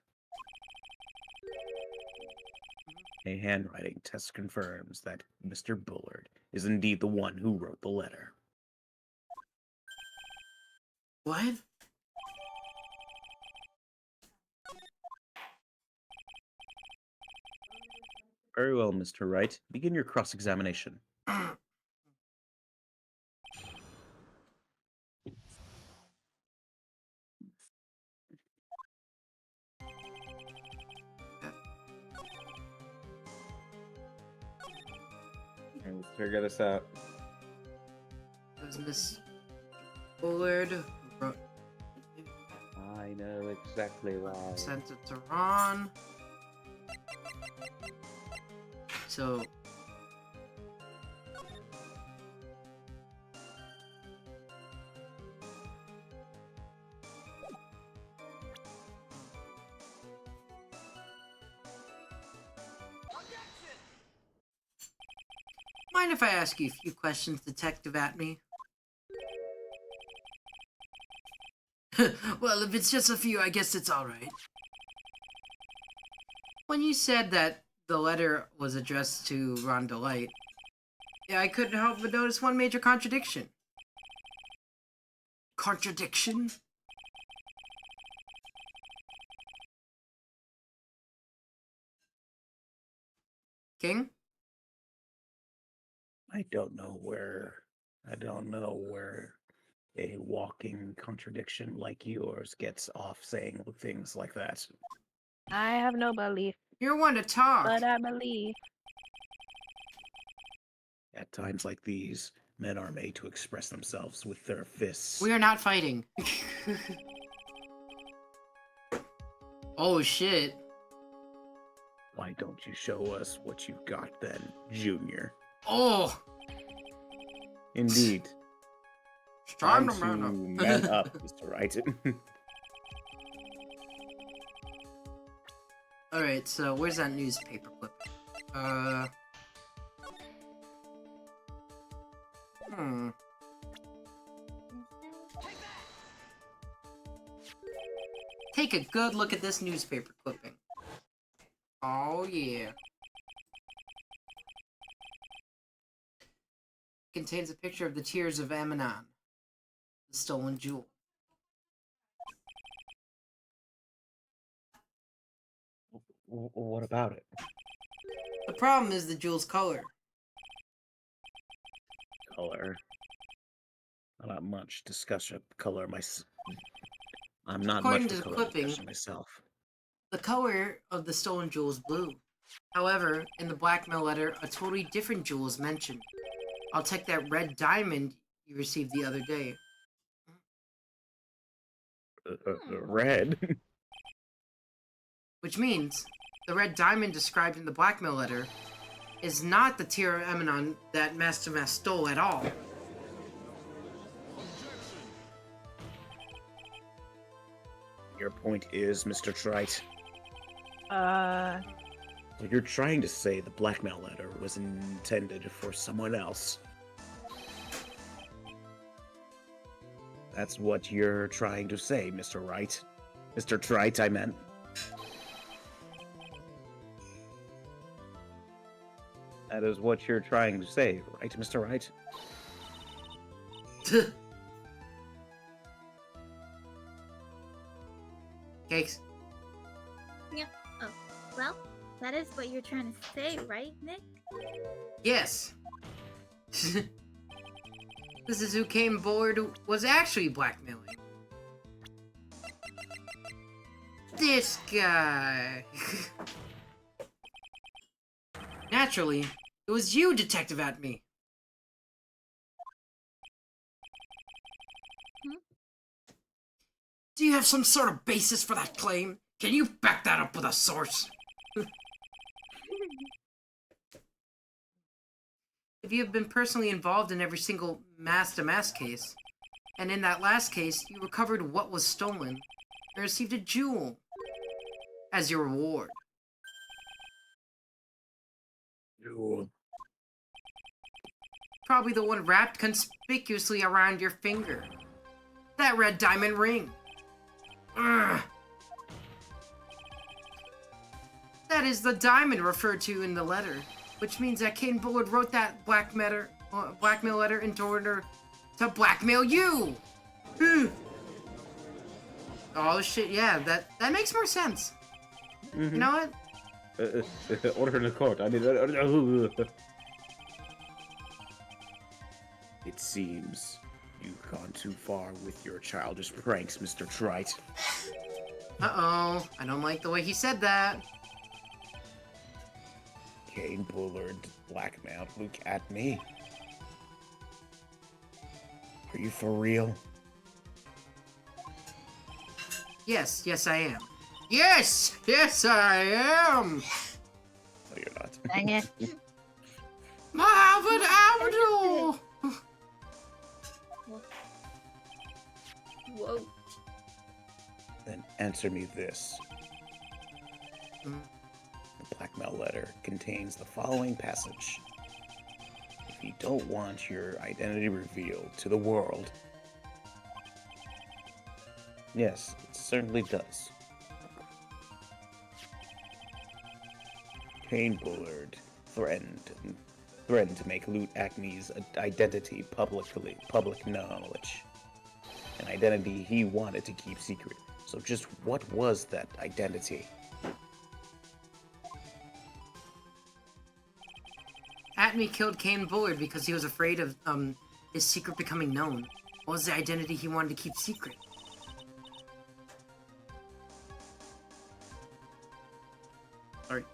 A handwriting test confirms that Mr. Bullard is indeed the one who wrote the letter. What? Very well, Mr. Wright. Begin your cross-examination. Let's figure this out. It was Miss Bullard who wrote. I know exactly why. Sent it to Ron. So. Mind if I ask you a few questions, Detective Atme? Well, if it's just a few, I guess it's alright. When you said that the letter was addressed to Ron Delight, yeah, I couldn't help but notice one major contradiction. Contradiction? King? I don't know where a walking contradiction like yours gets off saying things like that. I have no belief, You're one to talk. but I believe. At times like these, men are made to express themselves with their fists. We are not fighting. Oh shit. Why don't you show us what you've got then, Junior? Oh! Indeed. Time Time to man to up. man up, Mr. Wright. Alright, so where's that newspaper clip? Take a good look at this newspaper clipping. Oh yeah. Contains a picture of the tears of Amanon, the stolen jewel. What about it? The problem is the jewel's color. Color. Not much discussion of color I'm not According much to for the color clipping, discussion myself. The color of the stolen jewel is blue. However, in the blackmail letter, a totally different jewel is mentioned. I'll take that red diamond you received the other day. Red? Which means, the red diamond described in the blackmail letter is not the tear of Emanon that Master Mask stole at all. Your point is, Mr. Trite? Uh, So you're trying to say the blackmail letter was intended for someone else? That's what you're trying to say, Mr. Wright. Mr. Trite, I meant. That is what you're trying to say, right, Mr. Wright? Cakes. Oh, well, that is what you're trying to say, right, Nick? Yes. This is who came aboard was actually blackmailing. This guy. Naturally, it was you, Detective Atme. Do you have some sort of basis for that claim? Can you back that up with a source? if you have been personally involved in every single mask-to-mask case, and in that last case, you recovered what was stolen, and received a jewel as your reward. Jewel. Probably the one wrapped conspicuously around your finger. That red diamond ring. Ugh. That is the diamond referred to in the letter, which means that Kane Bullard wrote that blackmail letter in order to blackmail you. Oh shit, yeah, that makes more sense. Mm-hmm. You know what? Order in the court. I need. It seems you've gone too far with your childish pranks, Mr. Trite. Uh-oh, I don't like the way he said that. Kane Bullard blackmailed Luke at me. Are you for real? Yes, I am. Yes, I am. No, you're not. Dang it. Mohammed Abdul. Whoa. Then answer me this. Hmm. The blackmail letter contains the following passage. If you don't want your identity revealed to the world... Yes, it certainly does. Kane Bullard threatened to make Loot Acme's identity public knowledge. An identity he wanted to keep secret. So just what was that identity? Atme killed Kane Bullard because he was afraid of his secret becoming known. What was the identity he wanted to keep secret? Sorry.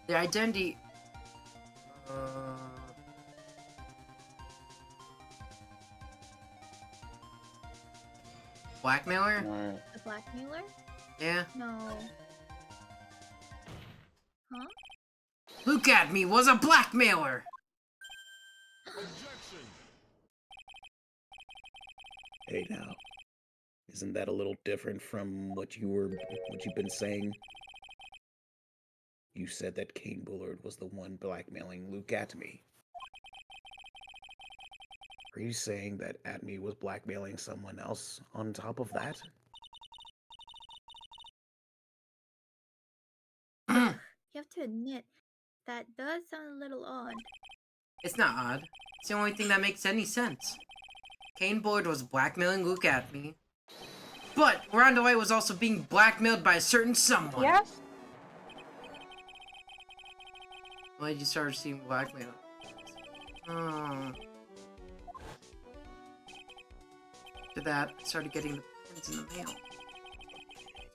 The identity... Blackmailer? The blackmailer? Yeah. No. Huh? Luke Atme was a blackmailer! Hey now, isn't that a little different from what you've been saying? You said that Kane Bullard was the one blackmailing Luke Atme. Are you saying that Atme was blackmailing someone else on top of that? You have to admit, that does sound a little odd. It's not odd. It's the only thing that makes any sense. Kane Bullard was blackmailing Luke Atme, but Miranda White was also being blackmailed by a certain someone. Yes? Why did you start receiving blackmail? Oh. After that, I started getting the pins in the mail.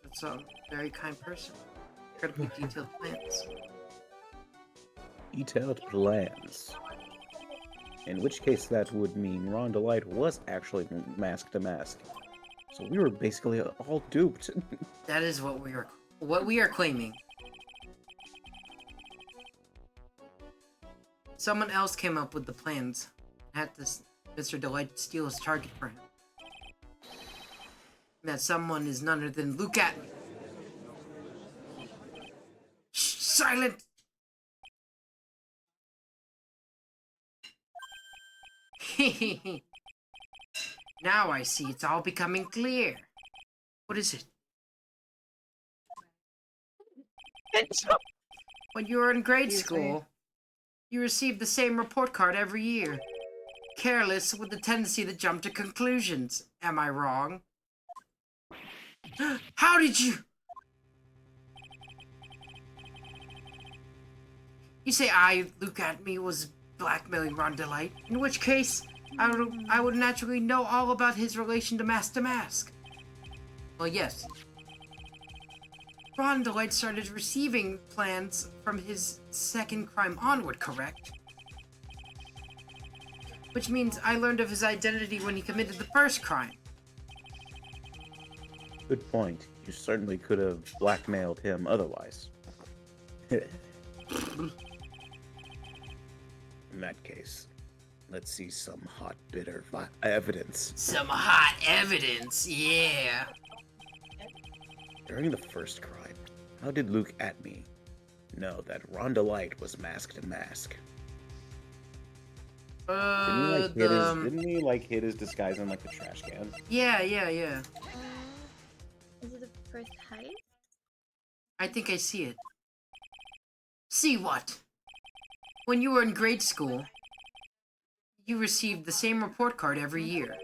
It's a very kind person. Incredibly detailed plans. Detailed plans. In which case that would mean Rhonda Light was actually mask to mask. So we were basically all duped. That is what we are claiming. Someone else came up with the plans. Had this Mr. Delight steal his target for him. And that someone is none other than Luke Atme. Shh, silent! Now I see it's all becoming clear. What is it? When you were in grade school, you received the same report card every year. Careless with the tendency to jump to conclusions. Am I wrong? How did you... You say I, Luke Atme, was blackmailing Ron Delight, in which case, I would naturally know all about his relation to Mask. Well, yes. Ron Delight started receiving plans from his second crime onward, correct? Which means I learned of his identity when he committed the first crime. Good point. You certainly could have blackmailed him otherwise. In that case, let's see some hot, bitter evidence. Some hot evidence, yeah. During the first crime, how did Luke Atme know that Rhonda Light was masked to mask? Didn't he hid his disguise in like the trash can? Yeah. Is it the first heist? I think I see it. See what? When you were in grade school, you received the same report card every year.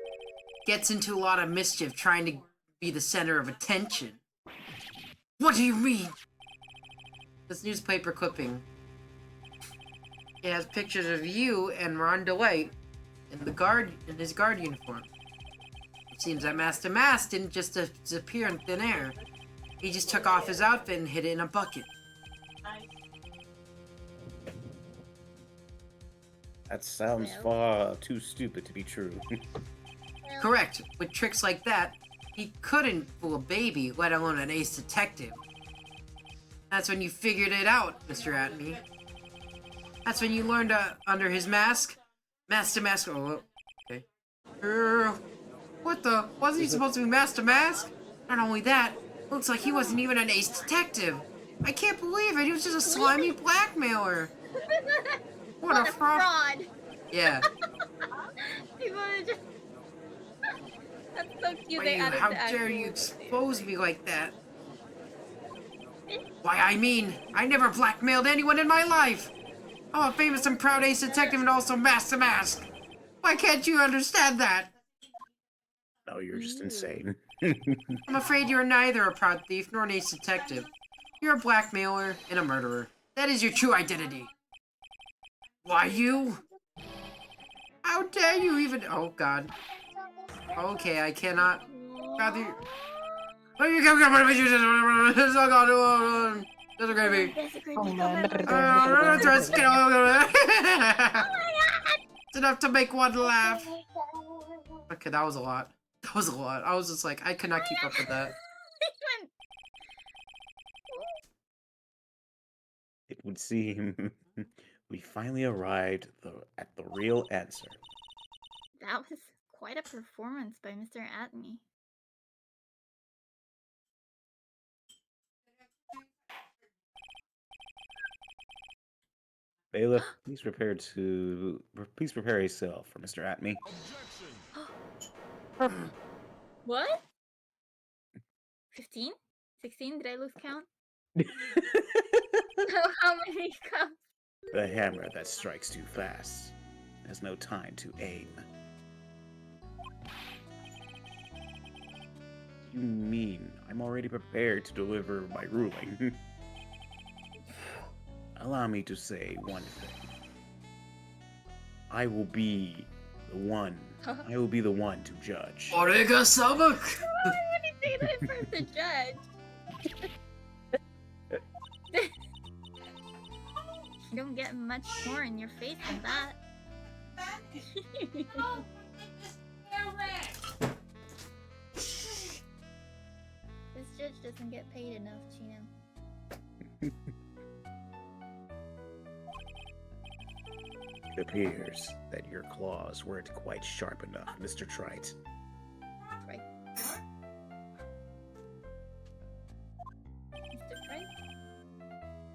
Gets into a lot of mischief trying to be the center of attention. What do you mean? This newspaper clipping. It has pictures of you and Ron DeWitt in his guard uniform. It seems that Master Mask didn't just disappear in thin air. He just took off his outfit and hid it in a bucket. That sounds far too stupid to be true. Correct. With tricks like that, he couldn't fool a baby, let alone an ace detective. That's when you figured it out, Mr. Atme. That's when you learned under his mask. Master Mask. Oh, okay. What the? Wasn't he supposed to be Master Mask? Not only that, looks like he wasn't even an ace detective. I can't believe it. He was just a slimy blackmailer. What a fraud. Yeah. People are just... That's so cute. How dare you expose me like that? Why, I never blackmailed anyone in my life. I'm a famous and proud ace detective and also Master Mask. Why can't you understand that? No, you're just insane. I'm afraid you're neither a proud thief nor an ace detective. You're a blackmailer and a murderer. That is your true identity. Why, you? How dare you even... Oh, God. Okay, I cannot... Rather... Where you come from? It's all gone. That's a gravy. It's enough to make one laugh. Okay, that was a lot. That was a lot. I was just like, I could not keep up with that. It would seem we finally arrived at the real answer. That was quite a performance by Mr. Atme. Bailiff, please prepare a cell for Mr. Atme. What? 15? 16? Did I lose count? How many counts? The hammer that strikes too fast has no time to aim. You mean I'm already prepared to deliver my ruling? Allow me to say one thing. I will be the one to judge. Orega Sabak! Why would he say that in front of the judge? You don't get much more in your face than that. This judge doesn't get paid enough, Chino. It appears that your claws weren't quite sharp enough, Mr. Trite. Right. Mr. Trite?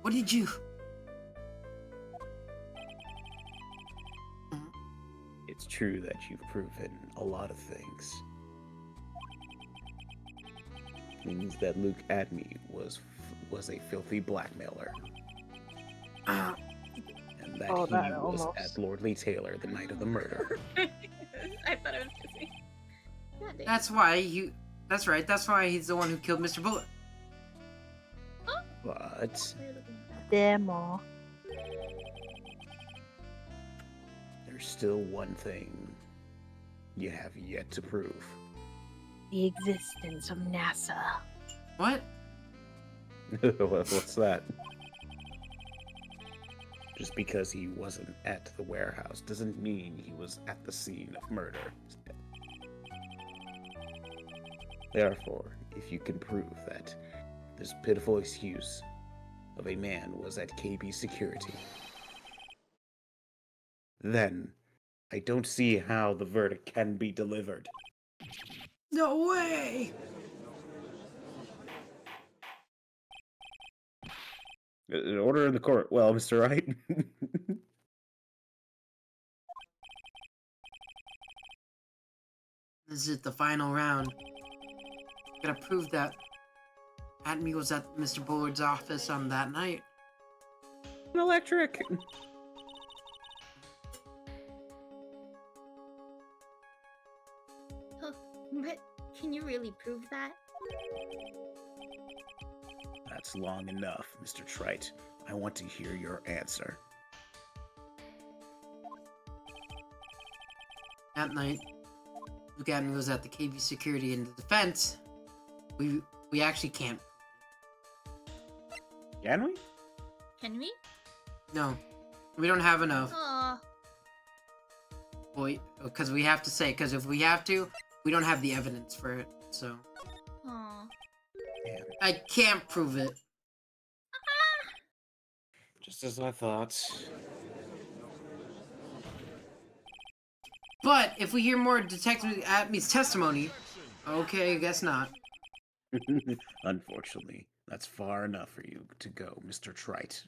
What did you... It's true that you've proven a lot of things. Means that Luke Atme was a filthy blackmailer. And that he was at Lordly Taylor the night of the murder. I thought it was kissing. That's why That's right, that's why he's the one who killed Mr. Bullet. But... Demo. There's still one thing you have yet to prove. The existence of NASA. What? What's that? Just because he wasn't at the warehouse doesn't mean he was at the scene of murder. Therefore, if you can prove that this pitiful excuse of a man was at KB security, then I don't see how the verdict can be delivered. No way! Order in the court. Well, Mr. Wright. This is the final round. Gotta prove that Atme was at Mr. Bullard's office on that night. Electric. Huh, but can you really prove that? That's long enough, Mr. Trite. I want to hear your answer. That night, Luke Atme was at the KB security in the defense. We actually can't. Can we? Can we? No. We don't have enough. Aw. Because we have to say, because if we have to, we don't have the evidence for it, so. Aw. Damn. I can't prove it. Just as I thought. But if we hear more Detective Atme's testimony, okay, I guess not. Unfortunately, that's far enough for you to go, Mr. Trite.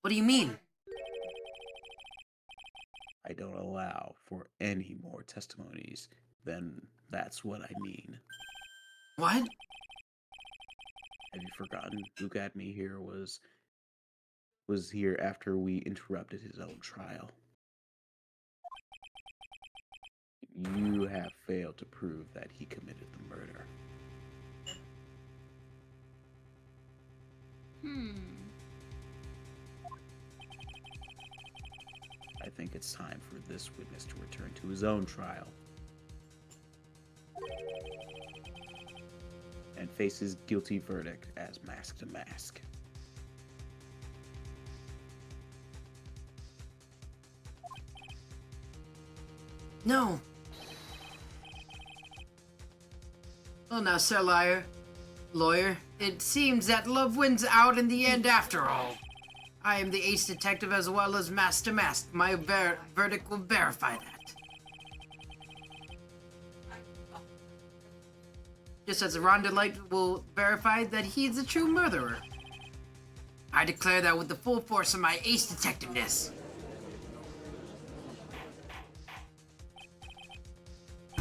What do you mean? I don't allow for any more testimonies, then that's what I mean. What? Have you forgotten Luke Atme here was here after we interrupted his own trial? You have failed to prove that he committed the murder. I think it's time for this witness to return to his own trial and face his guilty verdict as mask to mask. No. Well now, Sir Lawyer, it seems that love wins out in the end after all. I am the ace detective as well as master mask. My verdict will verify that. Just as Rhonda Light will verify that he is the true murderer. I declare that with the full force of my ace detectiveness.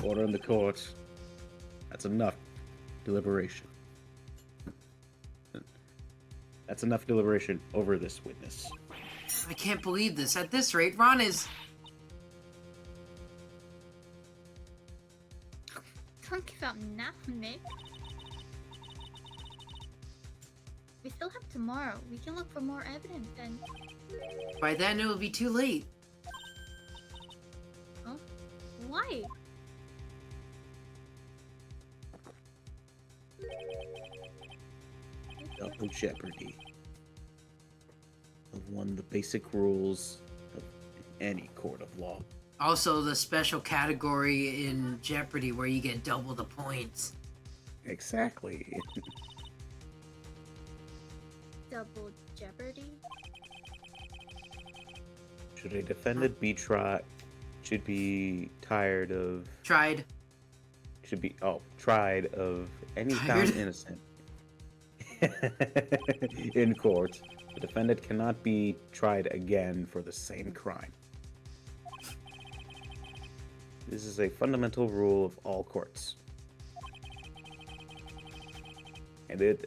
Order in the court. That's enough deliberation. That's enough deliberation over this witness. I can't believe this. At this rate, Ron is... Don't give up now, Nick. We still have tomorrow. We can look for more evidence and... By then, it will be too late. Huh? Why? Double jeopardy of one of the basic rules of any court of law. Also, the special category in Jeopardy where you get double the points. Exactly. Double jeopardy? Should a defendant be should be tired of Tried. tried of any Tired? found innocent in court, the defendant cannot be tried again for the same crime. This is a fundamental rule of all courts. And it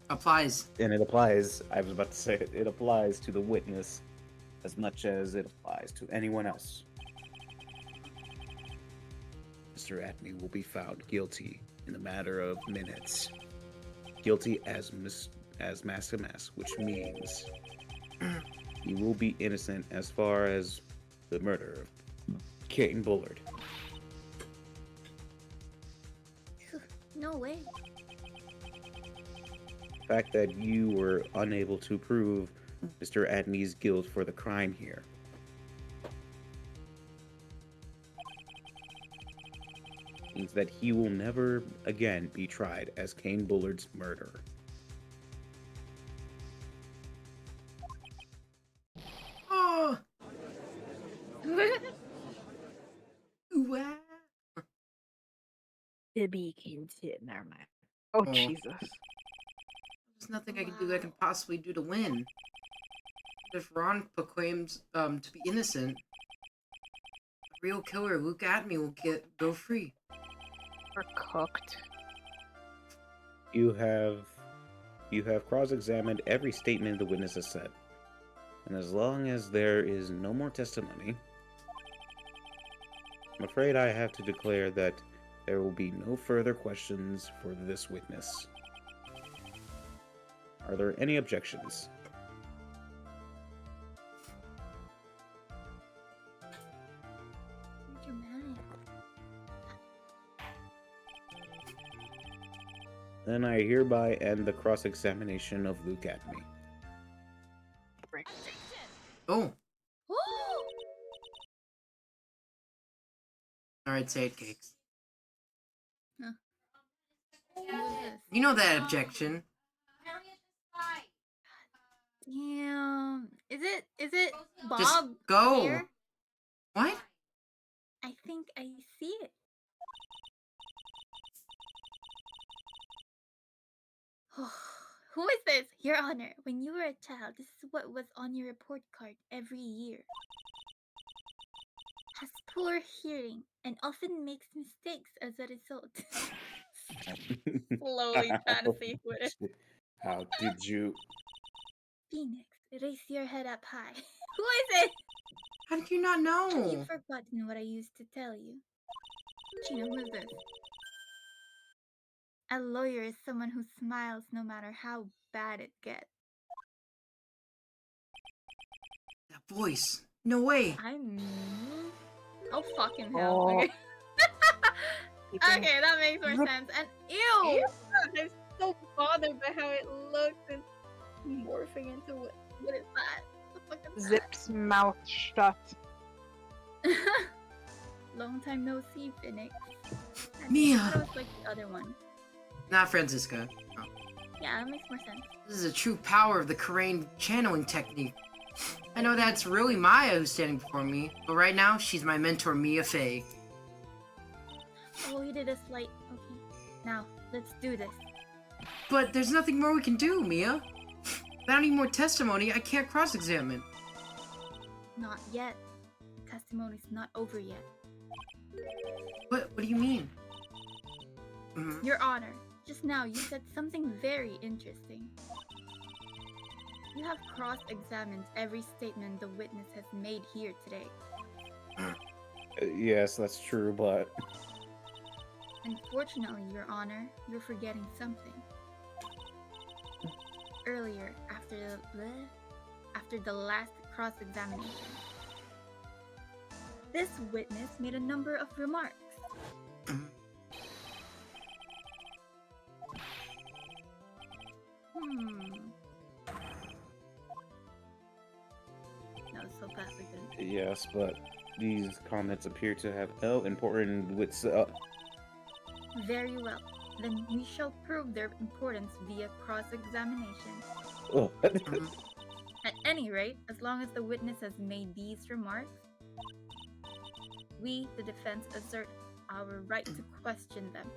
Applies. I was about to say it applies to the witness as much as it applies to anyone else. Mr. Atme will be found guilty in a matter of minutes. Guilty as mask to mask, which means he will be innocent as far as the murder of Kate Bullard. No way. The fact that you were unable to prove Mr. Atme's guilt for the crime here. means that he will never again be tried as Kane Bullard's murderer. Oh! Wow. To be continued. Never mind. Oh, Oh. Jesus. There's nothing I can possibly do to win. If Ron proclaims to be innocent, the real killer, Luke Atme, will go free. We're cooked. You have cross-examined every statement the witness has said. And as long as there is no more testimony, I'm afraid I have to declare that there will be no further questions for this witness. Are there any objections? Dramatic. Then I hereby end the cross-examination of Luke Atme. Oh, alright, say it, Cakes. Who is this? You know that objection. Damn. Is it Bob? Just go. Here? What? I think I see it. Who is this? Your Honor, when you were a child, this is what was on your report card every year. Has poor hearing and often makes mistakes as a result. Slowly fantasy with it. How did you... Phoenix, raise your head up high. Who is it? How did you not Have know? you forgotten what I used to tell you? Chino, who is this? A lawyer is someone who smiles no matter how bad it gets. That voice. No way. Oh, fucking hell. Oh. Okay. Okay, that makes more sense. And ew! I'm so bothered by how it looks and morphing into what is that? What the fuck is that? Zip's mouth shut. Long time no see, Phoenix. Mia. That was like the other one. Not Francisca. Oh. Yeah, that makes more sense. This is a true power of the Karain channeling technique. I know that's really Maya who's standing before me, but right now, she's my mentor, Mia Fey. Oh, you did a slight. Okay. Now, let's do this. But there's nothing more we can do, Mia. Without any more testimony, I can't cross-examine. Not yet. The testimony's not over yet. What do you mean? Your Honor, just now you said something very interesting. You have cross-examined every statement the witness has made here today. Yes, that's true, but... Unfortunately, Your Honor, you're forgetting something. Earlier, after the last cross-examination, this witness made a number of remarks. That was so fast again. Yes, but these comments appear to have important wits. Very well. Then we shall prove their importance via cross-examination. Oh. At any rate, as long as the witness has made these remarks, we, the defense, assert our right to question them.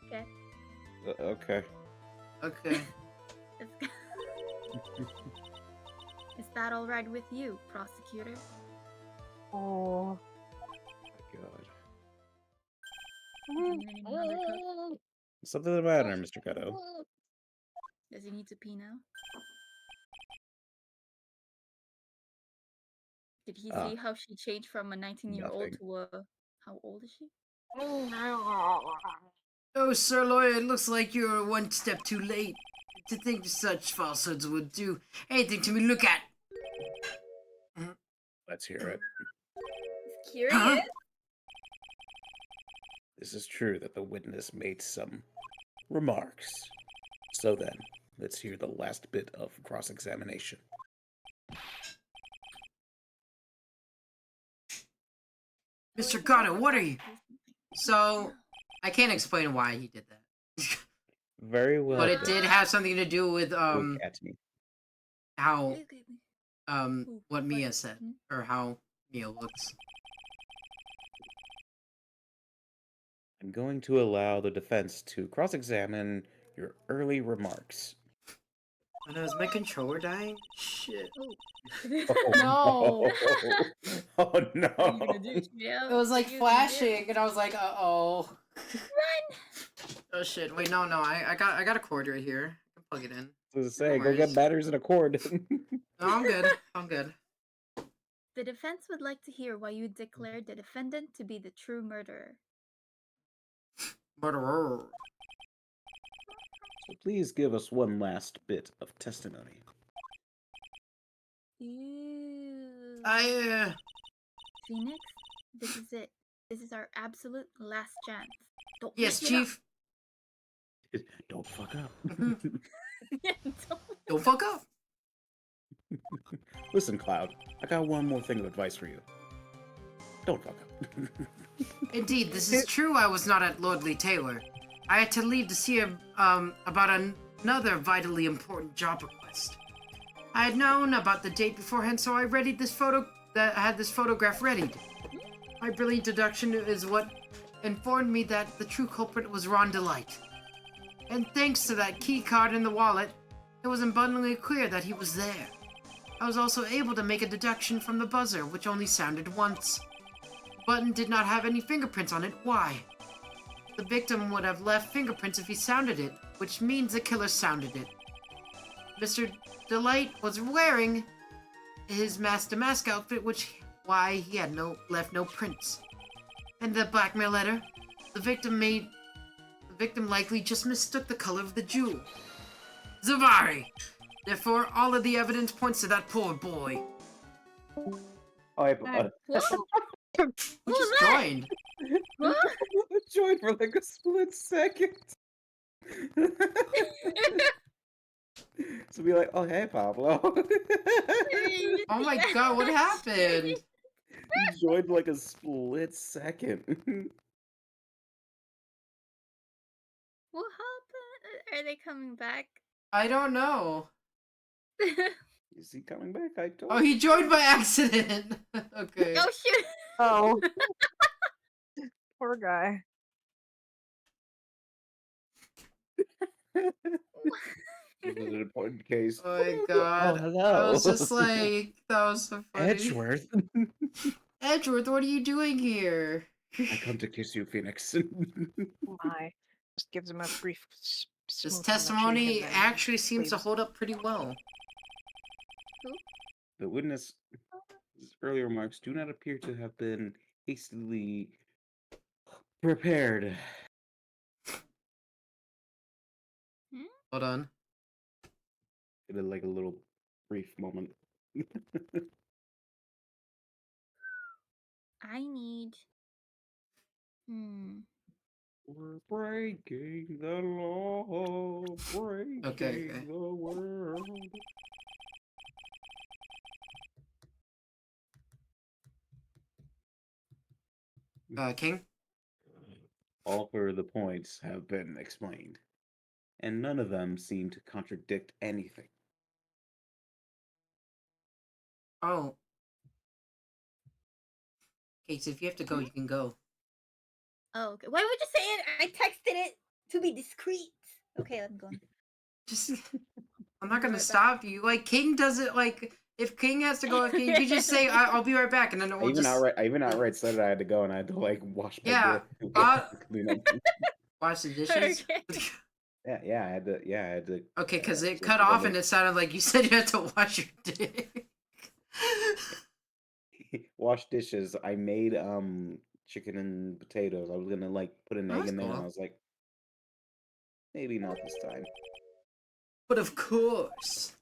Okay. Okay. Okay. Is that all right with you, prosecutor? Oh. My God. Do you need another cup? Something the matter, Mr. Kato. Does he need to pee now? Did he see how she changed from a 19-year-old Nothing. to a... How old is she? Oh, Sir Lawyer, it looks like you're one step too late. To think such falsehoods would do anything to me look at. Let's hear it. He's curious. Huh? This is true that the witness made some remarks. So then, let's hear the last bit of cross-examination. Mr. Kato, what are you? So, I can't explain why he did that. Very well. But it done. did have something to do with, Look at me. how, Ooh, what Mia what? said. Hmm? Or how Mia looks. I'm going to allow the defense to cross-examine your early remarks. Oh no, is my controller dying? Shit. Oh No. no! Oh no! What are you gonna do? Yeah. It was like what are you gonna do? flashing, and I was like, uh-oh. Run! Oh shit, wait, no, I got a cord right here. I can plug it in. I was gonna say, No go get worries. batteries and a cord. No, I'm good. I'm good. The defense would like to hear why you declared the defendant to be the true murderer. Murderer. So please give us one last bit of testimony. Ew. Phoenix, this is it. This is our absolute last chance. Don't Yes, mess it up. Chief. Don't fuck up. Don't- Don't fuck up. Listen, Cloud, I got one more thing of advice for you. Don't fuck up. Indeed, this is true. I was not at Lordly Taylor. I had to leave to see about another vitally important job request. I had known about the date beforehand, so I readied this I had this photograph readied. My brilliant deduction is what informed me that the true culprit was Ron Delight. And thanks to that key card in the wallet, it was abundantly clear that he was there. I was also able to make a deduction from the buzzer, which only sounded once. The button did not have any fingerprints on it. Why? The victim would have left fingerprints if he sounded it, which means the killer sounded it. Mr. Delight was wearing his mask-to-mask outfit, why he had left no prints. And the blackmail letter, the victim likely just mistook the color of the jewel. Zavari! Therefore, all of the evidence points to that poor boy. What? Who just was that? joined? What? Joined for like a split second. So be like, oh hey Pablo. Oh my god, what happened? He joined like a split second. What happened? Are they coming back? I don't know. Is he coming back? I told Oh, he joined by accident. Okay. Oh shoot! Oh. Poor guy. This is an important case. Oh my god. Oh, hello. I was just like, that was so funny. Edgeworth. Edgeworth, what are you doing here? I come to kiss you, Phoenix. My. Just gives him a brief This smooch on the cheek testimony and then actually seems to leaves. hold up pretty well. The witness' earlier remarks do not appear to have been hastily prepared. Hold on. It like a little brief moment. I need. We're breaking the law, breaking Okay. the world. King? All further points have been explained, and none of them seem to contradict anything. Oh. Okay, so if you have to go, you can go. Oh, okay. Why would you say it? I texted it to be discreet. Okay, I'm going. Just, I'm not gonna Right back. stop you. Like, King does it, like, if King has to go, if King, you just say, I'll be right back, and then I we'll even just... outright said that I had to go, and I had to like wash my Yeah, clean up. wash the dishes. Yeah, I had to. Okay, because it so cut I off had and it sounded like you said you had to wash your dick. wash dishes. I made chicken and potatoes. I was gonna like put an Oh, egg that's in there, and cool. I was like, maybe not this time. But of course.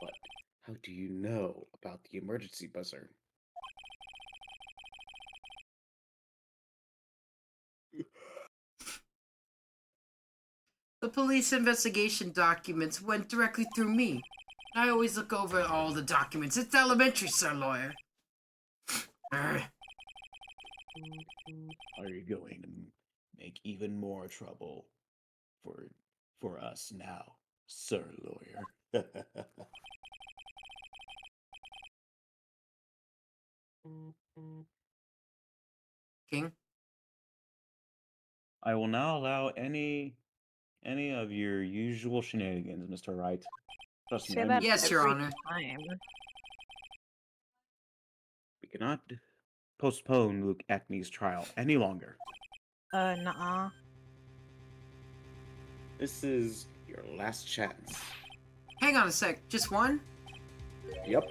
But how do you know about the emergency buzzer? The police investigation documents went directly through me. I always look over all the documents. It's elementary, sir lawyer. Are you going to make even more trouble for us now, sir lawyer? King? I will now allow any of your usual shenanigans, Mr. Wright. Trust me, Say I'm that Yes, Your every Honor. time. We cannot postpone Luke Acme's trial any longer. Nuh-uh. This is your last chance. Hang on a sec. Just one? Yep.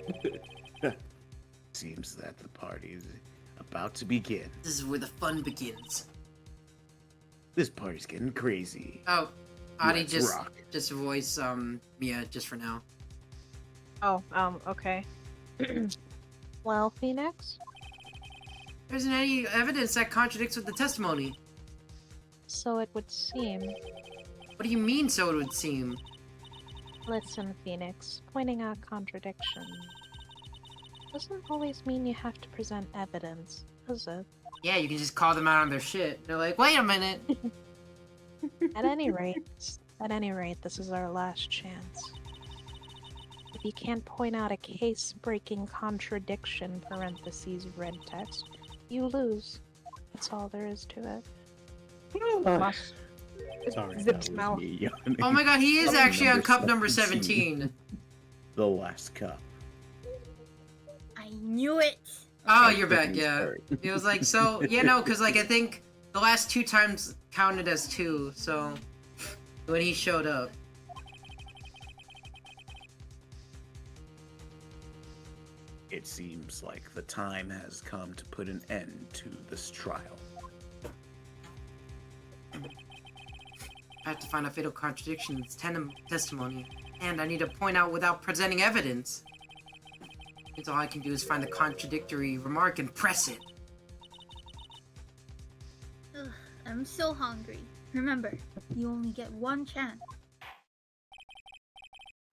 Seems that the party is about to begin. This is where the fun begins. This party's getting crazy. Oh, Adi Let's rock. just voice Mia just for now. Oh, okay. Well, Phoenix? There isn't any evidence that contradicts with the testimony. So it would seem. What do you mean, so it would seem? Listen, Phoenix, pointing out contradiction doesn't always mean you have to present evidence, does it? Yeah, you can just call them out on their shit. They're like, wait a minute. At any rate, this is our last chance. If you can't point out a case-breaking contradiction, parentheses, red text, you lose. That's all there is to it. Sorry, Zip that was smell. me yawning. Oh my god, he is Cup actually on number cup number 17. 17. The last cup. I knew it! Oh, you're back, He's yeah. hurt. It was like, so, yeah, no, because, like, I think the last 2 times counted as 2, so, when he showed up. It seems like the time has come to put an end to this trial. I have to find a fatal contradiction in this testimony, and I need to point out without presenting evidence. It's all I can do is find the contradictory remark and press it. Ugh, I'm so hungry. Remember, you only get one chance.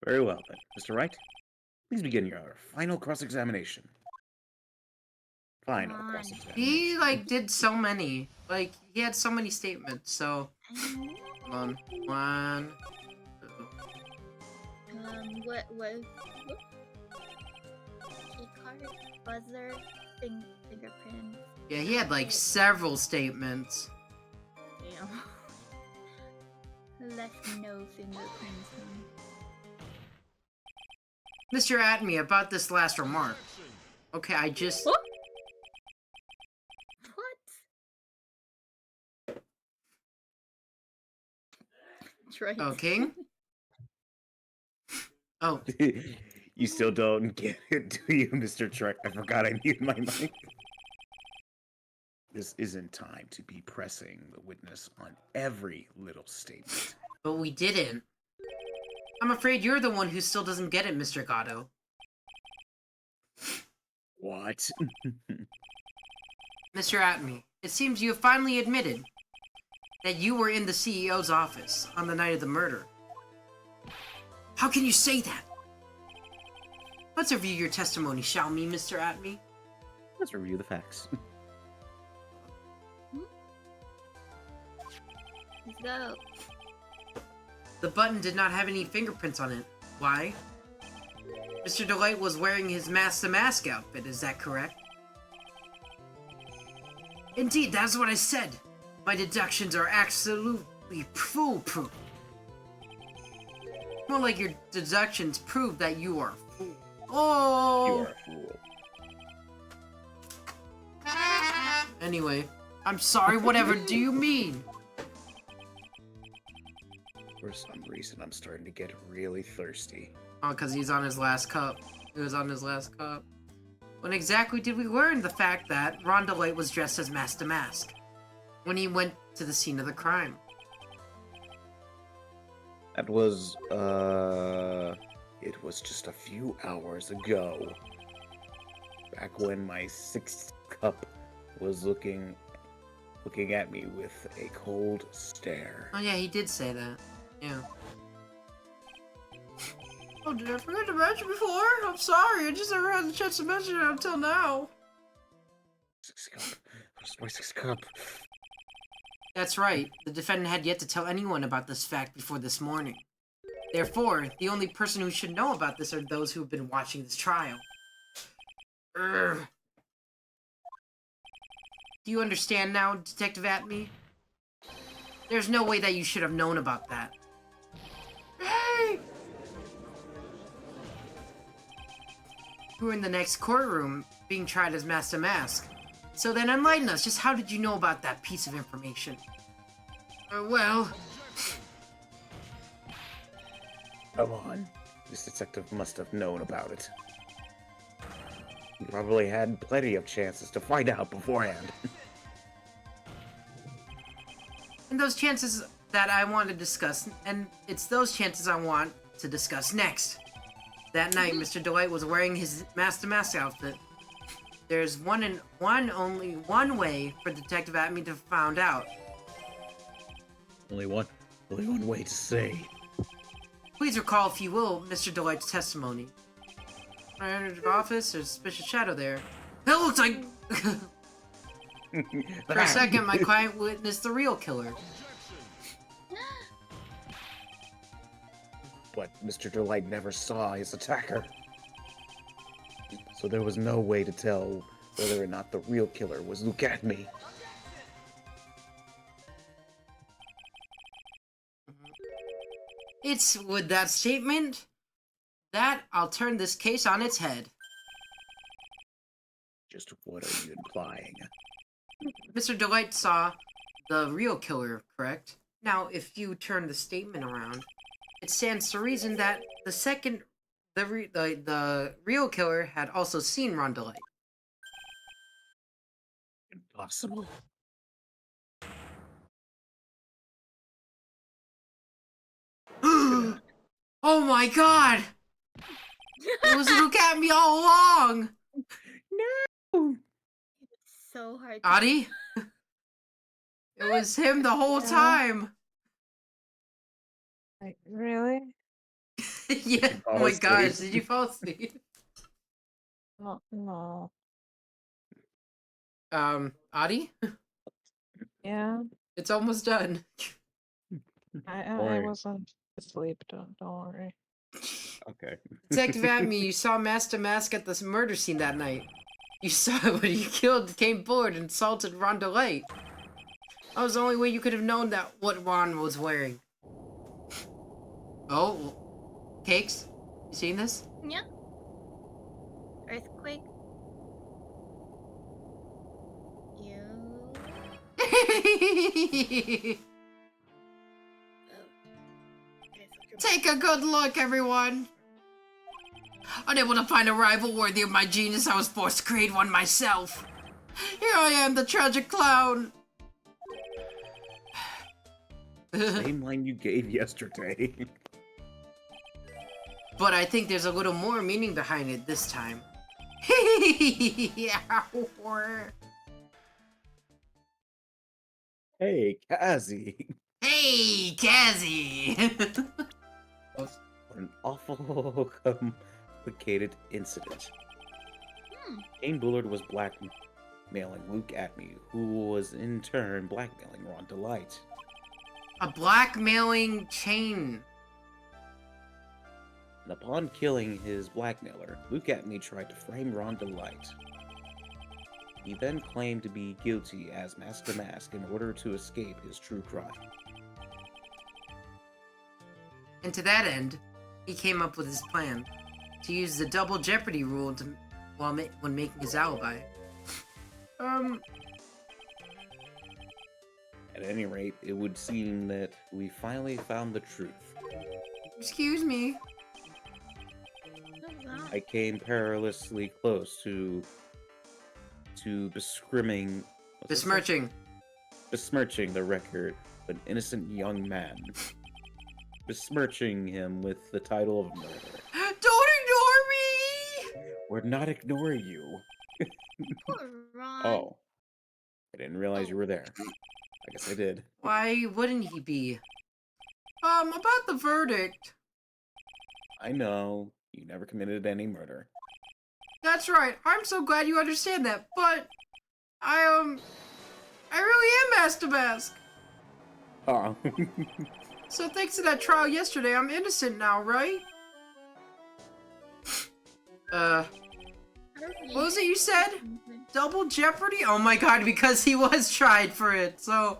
Very well, then. Mr. Wright, please begin your final cross-examination. Final Come on. cross-examination. He, like, did so many. Like, he had so many statements, so... Hold on. 1... What? Key card, buzzer, fingerprint. Yeah, he had, like, several statements. Damn. Left no fingerprints. Mr. Atme, about this last remark. Okay, I just... What? That's right. Oh, King? Oh, You still don't get it, do you, Mr. Trek? I forgot I muted my mic. This isn't time to be pressing the witness on every little statement. but we didn't. I'm afraid you're the one who still doesn't get it, Mr. Gatto. What? Mr. Atme, it seems you have finally admitted that you were in the CEO's office on the night of the murder. How can you say that? Let's review your testimony, shall we, Mr. Atme? Let's review the facts. Let's go. The button did not have any fingerprints on it. Why? Mr. Delight was wearing his mask-to-mask outfit, is that correct? Indeed, that's what I said. My deductions are absolutely foolproof. More like your deductions prove that you are a fool. Oh! You are a fool. Anyway, I'm sorry, whatever do you mean? For some reason, I'm starting to get really thirsty. Oh, because he's on his last cup. He was on his last cup. When exactly did we learn the fact that Ron DeLay was dressed as Mask to Mask when he went to the scene of the crime? That was, it was just a few hours ago. Back when my sixth cup was looking at me with a cold stare. Oh yeah, he did say that. Yeah. Oh, did I forget to mention before? I'm sorry, I just never had the chance to mention it until now. Sixth cup. For lost my 6th cup. That's right. The defendant had yet to tell anyone about this fact before this morning. Therefore, the only person who should know about this are those who have been watching this trial. Urgh. Do you understand now, Detective Atme? There's no way that you should have known about that. Hey! You were in the next courtroom, being tried as Master Mask. So then enlighten us, just how did you know about that piece of information? Well... Come on. This detective must have known about it. He probably had plenty of chances to find out beforehand. And those chances that I want to discuss, and it's those chances I want to discuss next. That night, Mr. Delight was wearing his Master Mask outfit. There's only one way for Detective Atme to find out. Only one way to say. Please recall, if you will, Mr. Delight's testimony. When I entered the office, there's a suspicious shadow there. It looks like... For a second, my client witnessed the real killer. But Mr. Delight never saw his attacker. So there was no way to tell whether or not the real killer was Luke Atme. It's with that statement that I'll turn this case on its head. Just what are you implying? Mr. Delight saw the real killer, correct? Now, if you turn the statement around, it stands to reason that the real killer had also seen Ron Delight. Impossible. Oh my god! It was Luke Atme all along! No! So hard. Adi? It was him the whole time! Like, really? Yeah, oh my gosh, did you fall asleep? No. Adi? Yeah, It's almost done. I wasn't asleep. Don't worry. Okay. Detective Atme, you saw Master Mask at the murder scene that night. You saw it when he came forward and assaulted Ron Delight. That was the only way you could have known that what Ron was wearing. Oh, Cakes? You seen this? Yeah. Earthquake. You. Take a good look, everyone! Unable to find a rival worthy of my genius, I was forced to create one myself. Here I am, the tragic clown! Same line you gave yesterday. But I think there's a little more meaning behind it this time. Hey, Kazi. Hey, Kazzy! What an awful complicated incident. Kane Bullard was blackmailing Luke Atme, who was in turn blackmailing Ron Delight. A blackmailing chain. And upon killing his blackmailer, Luke Atme tried to frame Ron Delight. He then claimed to be guilty as Master Mask in order to escape his true crime. And to that end, he came up with his plan to use the double jeopardy rule when making his alibi. At any rate, it would seem that we finally found the truth. Excuse me. I came perilously close to Besmirching. besmirching the record of an innocent young man. Besmirching him with the title of murder. Don't ignore me! We're not ignoring you. Poor Ron. Oh. I didn't realize you were there. I guess I did. Why wouldn't he be? About the verdict. I know. You never committed any murder. That's right. I'm so glad you understand that, but I I really am Master Mask. Oh. So thanks to that trial yesterday, I'm innocent now, right? How does he What was it you said? innocent? Double jeopardy? Oh my god, because he was tried for it, so...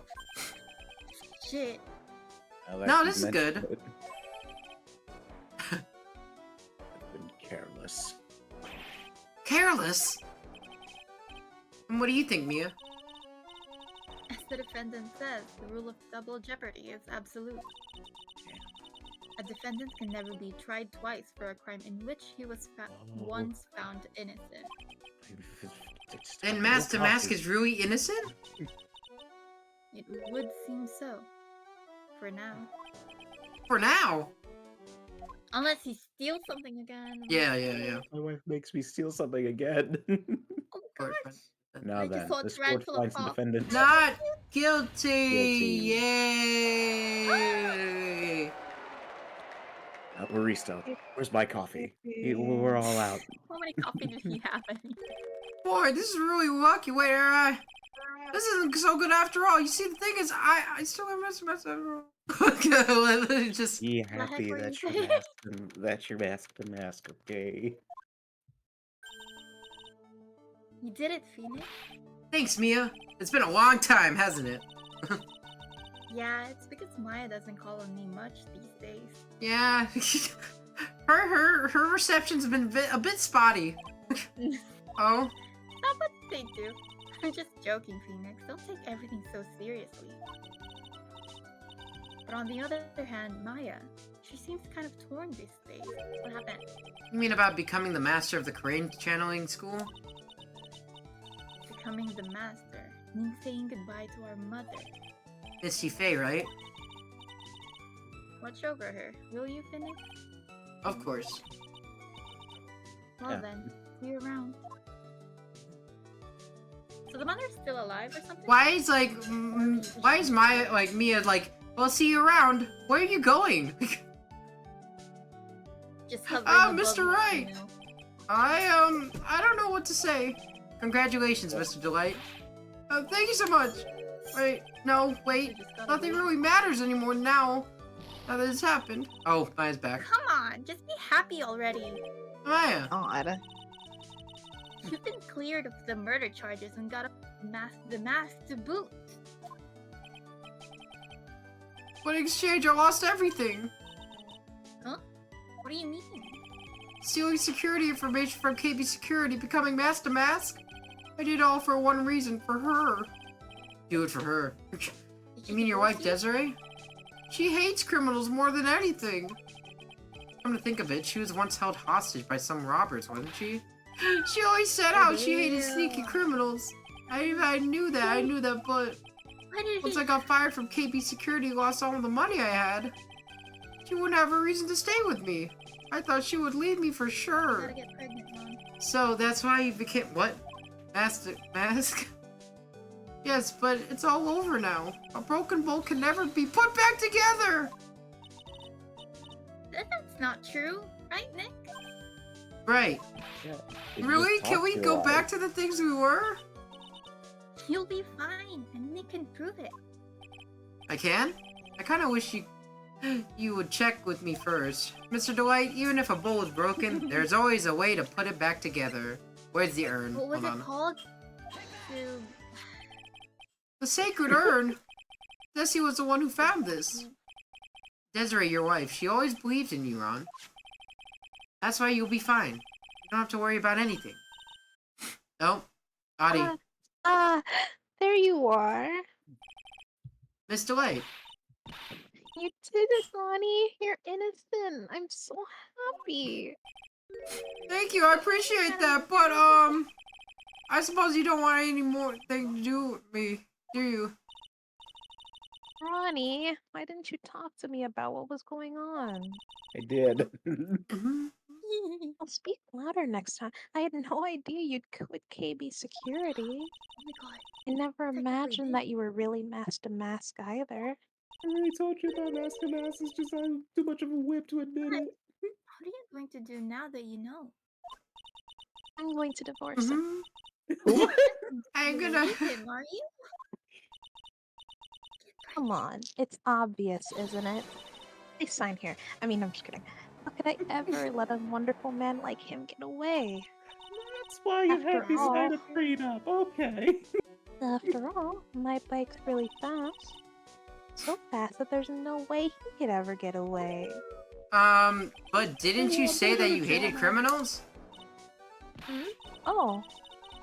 Shit. Now that No, you this is mention good. it. I've been careless. Careless? And what do you think, Mia? As the defendant says, the rule of double jeopardy is absolute. A defendant can never be tried twice for a crime in which he was once found innocent. And Master Mask is really innocent? It would seem so. For now. For now? Unless he steals something again. Yeah. My wife makes me steal something again. Oh Or- gosh. Now I just then, saw a this court tarantula finds the fall. defendant. Not guilty! Guilty. Yay! We're restarting. Where's my coffee? We're all out. How many coffee did he have? Boy, this is really lucky. Wait, this isn't so good after all. You see, the thing is, I still have Master Mask after all. Okay, let me just... Be ahead, happy what that you you're say? masked to mask, okay? You did it, Phoenix. Thanks, Mia. It's been a long time, hasn't it? Yeah, it's because Maya doesn't call on me much these days. Yeah. her reception's been a bit spotty. Oh? Not what they do. I'm just joking, Phoenix. Don't take everything so seriously. But on the other hand, Maya, she seems kind of torn these days. What happened? You mean about becoming the master of the Crane channeling school? Becoming the master, means saying goodbye to our mother. Misty Faye, right? Watch over her, will you, Phoenix? Of course. Well Yeah. then, see you around. So the mother's still alive or something? Why is Maya, Mia, well, see you around. Where are you going? Just hovering above Mr. you, Wright. you know. I don't know what to say. Congratulations, Mr. Delight. Thank you so much. Wait, no, wait. You just gotta Nothing wait. really matters anymore now. Now that it's happened. Oh, Maya's back. Come on, just be happy already. Maya. Odd. You've been cleared of the murder charges and got the mask to boot. But in exchange, I lost everything. Huh? What do you mean? Stealing security information from KB Security, becoming Master Mask. I did all for one reason, for her. Do it for her. Did You mean your wife, divorce Desiree? She hates criminals more than anything. Come to think of it, she was once held hostage by some robbers, wasn't she? She always said how she hated sneaky Ew. criminals. I knew that, but Why did once he? I got fired from KB Security and lost all the money I had, she wouldn't have a reason to stay with me. I thought she would leave me for Gotta sure. get pregnant, Mom. So that's why you became what? Mask? Yes, but it's all over now. A broken bowl can never be put back together! That's not true, right, Nick? Right. Yeah. If you Really? just Can talk we to go her, back to the things we were? You'll be fine, and Nick can prove it. I can? I kinda wish you would check with me first. Mr. Dwight, even if a bowl is broken, there's always a way to put it back together. Where's the urn? What was Hold it on. called? To... The sacred urn? Nessie was the one who found this. Desiree, your wife, she always believed in you, Ron. That's why you'll be fine. You don't have to worry about anything. Oh, Audie. There you are. Miss Delay. You did it, Ronnie. You're innocent. I'm so happy. Thank you, I appreciate that, but, I suppose you don't want any more thing to do with me, do you? Ronnie, why didn't you talk to me about what was going on? I did. Mhm. I'll speak louder next time. I had no idea you'd quit KB Security. Oh my god. I never Technically imagined did. that you were really Master Mask either. I already told you about Master Mask. It's just I'm too much of a whip to admit it. What are you going to do now that you know? I'm going to divorce him. Mhm. I'm gonna. Leave him, are you? Come on, it's obvious, isn't it? Please sign here. I mean, I'm just kidding. How could I ever let a wonderful man like him get away? That's why you After had me all- sign a prenup. Okay. After all, my bike's really fast. So fast that there's no way he could ever get away. But didn't you say that you hated criminals? Oh,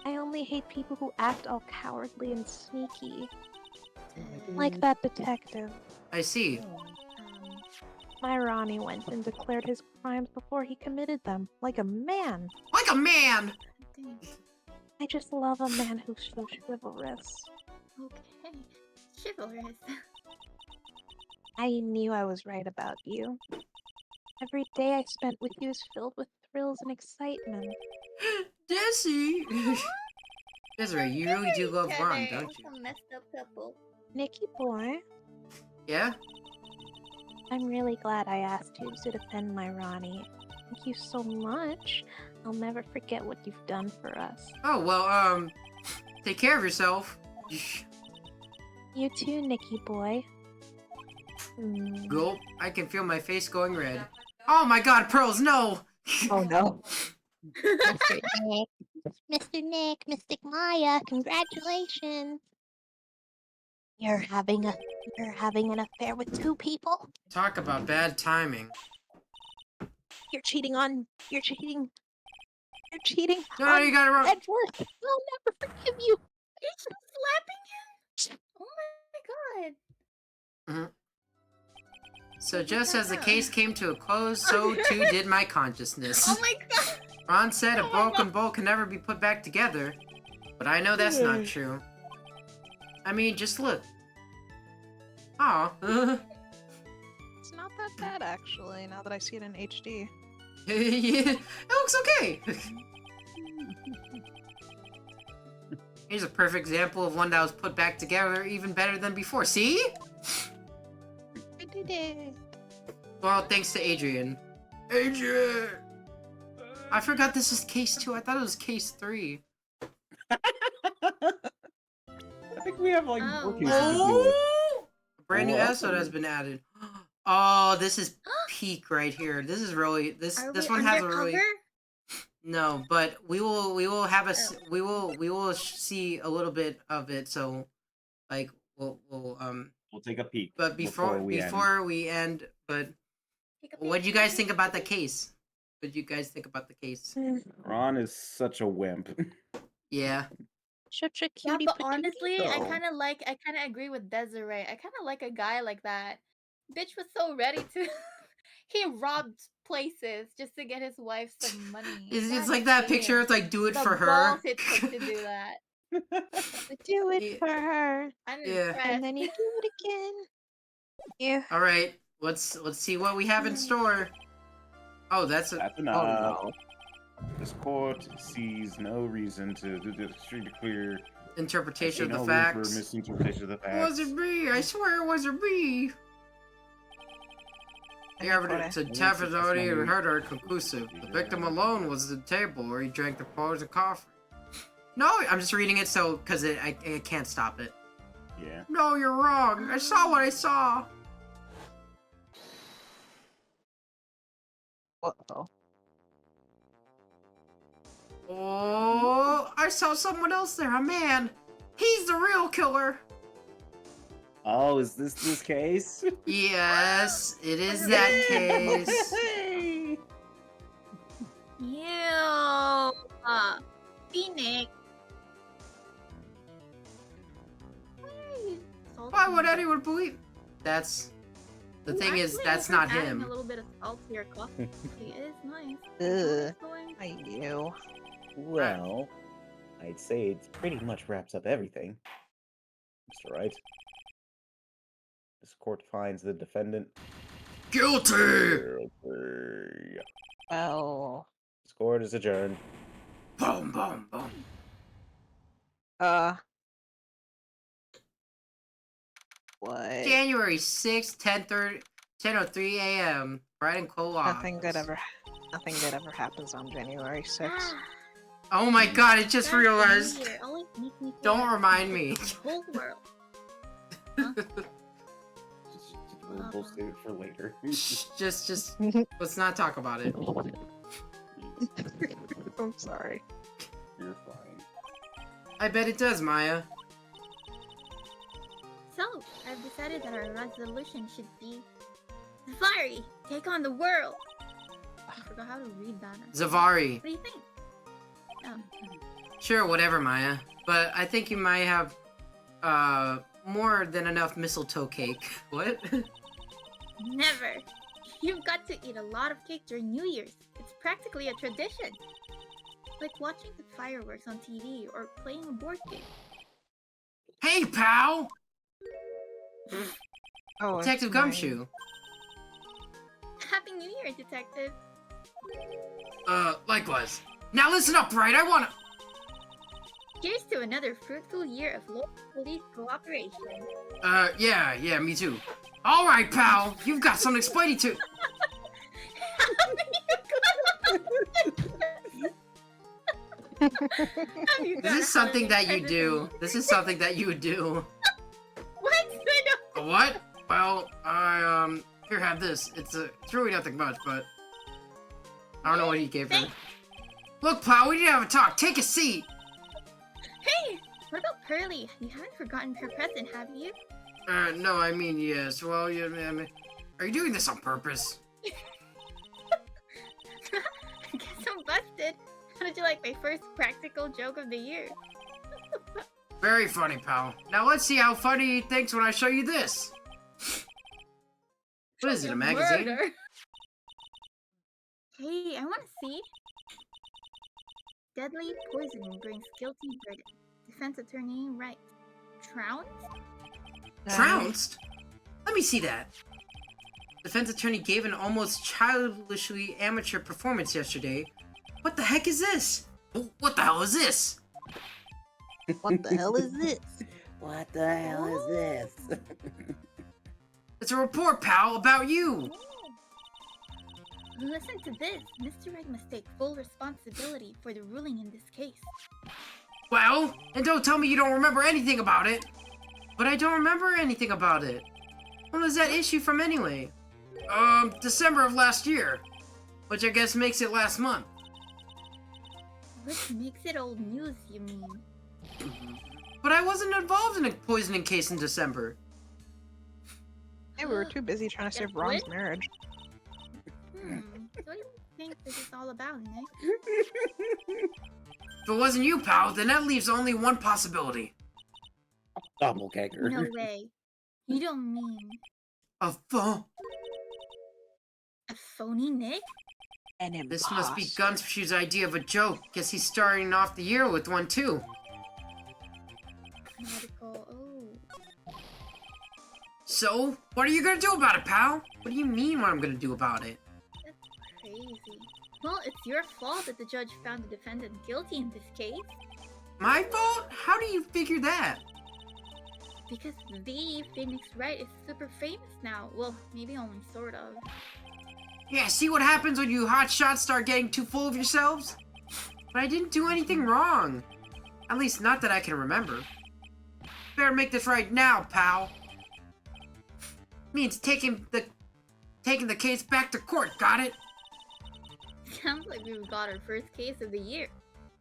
I only hate people who act all cowardly and sneaky. Like that detective. I see. My Ronnie went and declared his crimes before he committed them, like a man. Like a man! Dang. I just love a man who's so chivalrous. Okay. Chivalrous. I knew I was right about you. Every day I spent with you is filled with thrills and excitement. Desi! Desiree, you really do love Each Ron, other. don't you? Some messed up couple. Nicky boy, Yeah? I'm really glad I asked you to defend my Ronnie. Thank you so much. I'll never forget what you've done for us. Oh, well, take care of yourself. You too, Nicky boy. Hmm. Gulp, I can feel my face going red. Oh my god, Pearls, no! Oh no. Mr. Nick, Mystic Maya, congratulations. You're having an affair with two people? Talk about bad timing. You're cheating. You're cheating No, on you got it wrong. Edgeworth. I'll never forgive you. Is she slapping him? Oh my god. So just as the case came to a close, so too did my consciousness. Oh my god. Ron said a Oh my broken bowl can never be put back together, but I know that's not true. I mean, just look. Aw. It's not that bad, actually, now that I see it in HD. Yeah, it looks okay. Here's a perfect example of one that was put back together even better than before. See? I did it. Well, thanks to Adrian. Adrian! I forgot this is case 2. I thought it was case 3. I think we have like Oh, more cases to deal with. Oh! A brand new Oh, episode has been added. Oh, this is peak right here. This is really this Are this we one has a undercover? really no, but we will have a Oh. we will see a little bit of it. So, like we'll We'll take a peek. but before we end. we end, but Take a what do peek. you guys think about the case? What do you guys think about the case? Ron is such a wimp. Yeah. Such a Yeah, cutie but patootie honestly, I doll. kind of agree with Desiree. I kind of like a guy like that. Bitch was so ready to. He robbed places just to get his wife some money. It's God like that damn. picture. It's like do it The for her. balls it took to do that. Do it Yeah. for her. I'm Yeah. impressed. And then you do it again. Yeah. All right. Let's see what we have in store. Oh, that's a That's Oh enough. no. This court sees no reason to clear interpretation of no the room for facts. misinterpretation of the It facts. wasn't me. I swear it wasn't me. The evidence and testimony and heard are conclusive. The victim alone was at the table where he drank the poison coffee. No, I'm just reading it so because I can't stop it. Yeah. No, you're wrong. I saw what I saw. Uh-oh. Oh, I saw someone else there. A man. He's the real killer. Oh, is this case? Yes, it is that case. Hey! Ew. Phoenix. Why would anyone believe? That's the thing is that's not adding him. a little bit of salt to your coffee. It is nice. Ugh. Going- I knew. Well, I'd say it pretty much wraps up everything. Mr. Wright. This court finds the defendant Guilty. guilty. Well, This court is adjourned. Boom, boom, boom. what? January 6th, 10:03 a.m. Bright and cold Nothing good ever happens on January 6th. Oh my god, I just That's realized. weird. Always make me feel Don't like remind me. the whole world. We'll save it for later. Shh, just, let's not talk about it. I'm sorry. You're fine. I bet it does, Maya. So, I've decided that our resolution should be Zavari, take on the world. I forgot how to read that. Zavari. What do you think? Oh. Sure, whatever, Maya. But I think you might have, more than enough mistletoe cake. What? Never. You've got to eat a lot of cake during New Year's. It's practically a tradition. Like watching the fireworks on TV or playing a board game. Hey, pal! Oh, Detective it's mine. Gumshoe. Happy New Year, Detective. Likewise. Now listen up, right? I wanna... Here's to another fruitful year of local police cooperation. Yeah, me too. Alright, pal. You've got something explaining to... This is something that you do. This is something that you would do. What? A what? Well, here, have this. It's really nothing much, but... I don't know what he gave her. Look, pal, we need to have a talk. Take a seat. Hey! What about Pearly? You haven't forgotten her present, have you? No, I mean, yes. Well, I mean, are you doing this on purpose? I guess I'm busted. How did you like my first practical joke of the year? Very funny, pal. Now let's see how funny he thinks when I show you this. What is it, a magazine? Murder. Hey, I want to see. Deadly poison brings guilty verdict. Defense attorney right. Trounced? Trounced? Let me see that. Defense attorney gave an almost childishly amateur performance yesterday. What the heck is this? What the hell is this? What the hell is this? What the hell is this? It's a report, pal, about you. Listen to this. Mr. Red must take full responsibility for the ruling in this case. Well, and don't tell me you don't remember anything about it. But I don't remember anything about it. When was that issue from anyway? December of last year. Which I guess makes it last month. Which makes it old news, you mean? But I wasn't involved in a poisoning case in December. Hey, we were too busy trying to save Ron's marriage. So what do you think this is all about, Nick? If it wasn't you, pal, then that leaves only one possibility. Doppelganger. No way. You don't mean A phony Nick? This must be Gumshoe's idea of a joke. Guess he's starting off the year with one, too. Medical, oh. So, what are you gonna do about it, pal? What do you mean what I'm gonna do about it? That's crazy. Well, it's your fault that the judge found the defendant guilty in this case. My fault? How do you figure that? Because the Phoenix Wright is super famous now. Well, maybe only sort of. Yeah, see what happens when you hotshots start getting too full of yourselves? But I didn't do anything wrong. At least not that I can remember. Better make this right now, pal. Means taking the case back to court, got it? Sounds like we've got our first case of the year.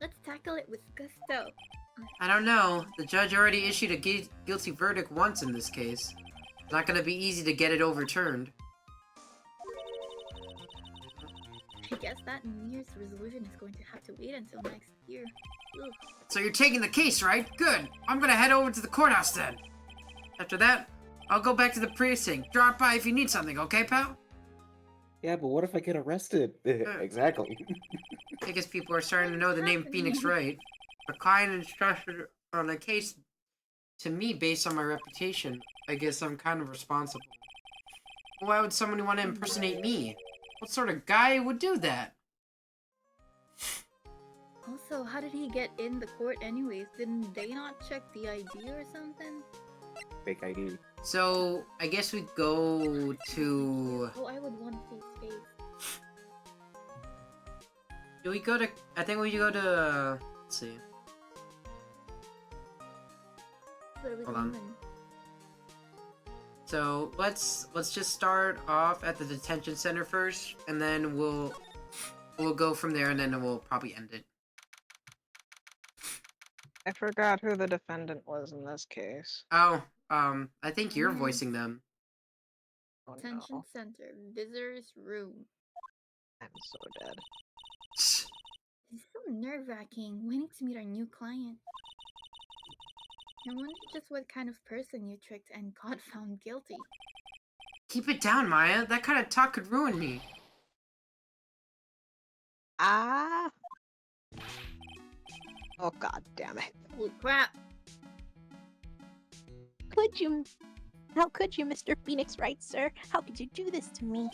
Let's tackle it with gusto. I don't know. The judge already issued a guilty verdict once in this case. It's not gonna be easy to get it overturned. I guess that New Year's resolution is going to have to wait until next year. Ugh. So you're taking the case, right? Good. I'm gonna head over to the courthouse then. After that, I'll go back to the precinct. Drop by if you need something, okay, pal? Yeah, but what if I get arrested? Exactly. I guess people are starting to know the name Phoenix Wright. A client instructed on the case to me based on my reputation. I guess I'm kind of responsible. Why would someone want to impersonate me? What sort of guy would do that? Also, how did he get in the court anyways? Didn't they not check the ID or something? Fake ID. So, I guess we go to... Oh, I would want to see space. Do we go to... I think we go to... Let's see. What are we Hold on. doing? So let's just start off at the detention center first, and then we'll go from there, and then we'll probably end it. I forgot who the defendant was in this case. Oh, I think you're voicing them. Oh Detention no, center, visitors room. I'm so dead. It's so nerve-wracking waiting to meet our new client. I wonder just what kind of person you tricked and got found guilty. Keep it down, Maya. That kind of talk could ruin me. Ah! Oh god damn it. Holy crap! Could you? How could you, Mr. Phoenix Wright, sir? How could you do this to me?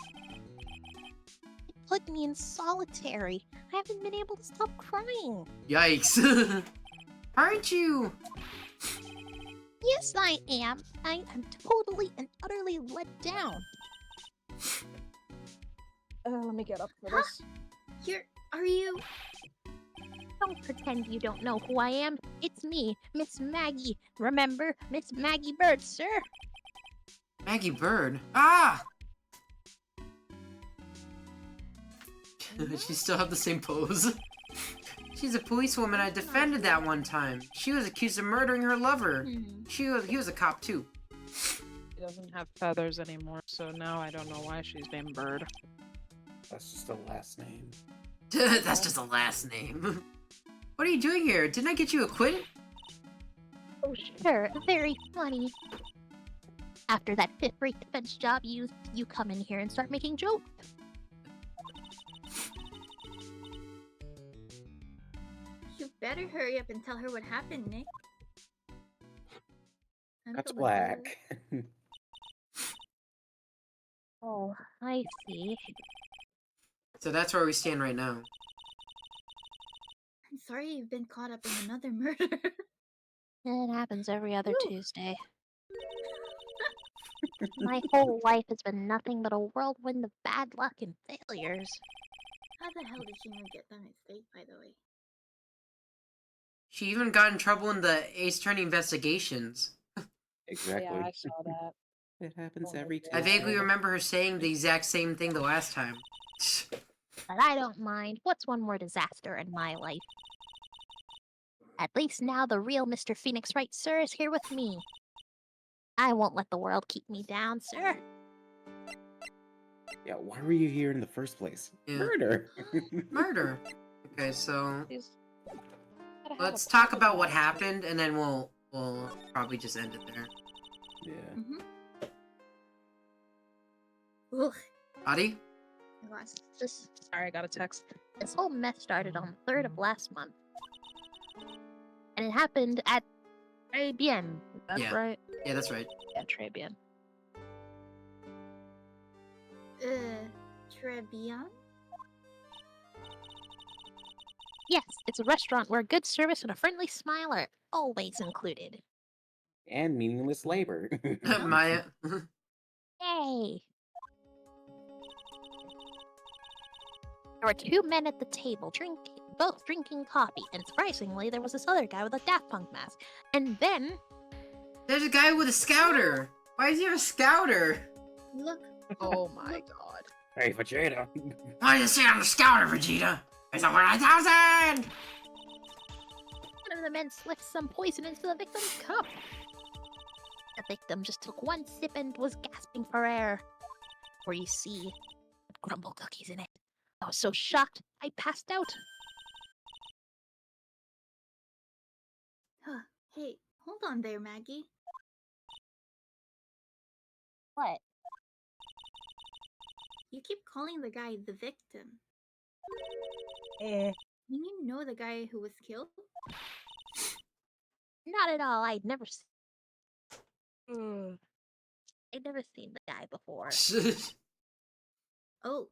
You put me in solitary. I haven't been able to stop crying. Yikes. Aren't you? Yes, I am. I am totally and utterly let down. Let me get up for this. Are you? Don't pretend you don't know who I am. It's me, Miss Maggie. Remember, Miss Maggie Bird, sir? Maggie Bird. Ah! She still have the same pose. She's a policewoman I defended that one time. She was accused of murdering her lover. He was a cop too. She doesn't have feathers anymore, so now I don't know why she's named Bird. That's just a last name. That's just a last name. What are you doing here? Didn't I get you acquitted? Oh, sure. Very funny. After that fifth-rate defense job, you come in here and start making jokes. You better hurry up and tell her what happened, Nick. That's black. Oh, I see. So that's where we stand right now. I'm sorry you've been caught up in another murder. It happens every other Tuesday. My whole life has been nothing but a whirlwind of bad luck and failures. How the hell did she even get that mistake, by the way? She even got in trouble in the Ace Attorney investigations. Exactly. Yeah, I saw that. It happens Oh, every I time. vaguely remember her saying the exact same thing the last time. But I don't mind. What's one more disaster in my life? At least now the real Mr. Phoenix Wright, sir, is here with me. I won't let the world keep me down, sir. Yeah, why were you here in the first place? Yeah. Murder! Murder. Okay, so She's... let's talk about what happened, and then we'll probably just end it there. Yeah. Ugh. Adi? Sorry, I got a text. This whole mess started on the 3rd of last month. And it happened at Très Bien. That's Yeah. right. Yeah, that's right. Yeah, Très Bien. Tribulations? Yes, it's a restaurant where good service and a friendly smile are always included. And meaningless labor. Maya. Yay! There were 2 men at the table, both drinking coffee, and surprisingly, there was this other guy with a Daft Punk mask. And then... There's a guy with a scouter. Why is he a scouter? Look. Oh my god. Hey, Vegeta. Why does it say I'm a scouter, Vegeta? It's over 9,000! One of the men slipped some poison into the victim's cup. The victim just took one sip and was gasping for air. For you see, it had crumble cookies in it. I was so shocked, I passed out. Huh. Hey, hold on there, Maggie. What? You keep calling the guy the victim. Eh. You know the guy who was killed? Not at all. I'd never seen the guy before. Oh,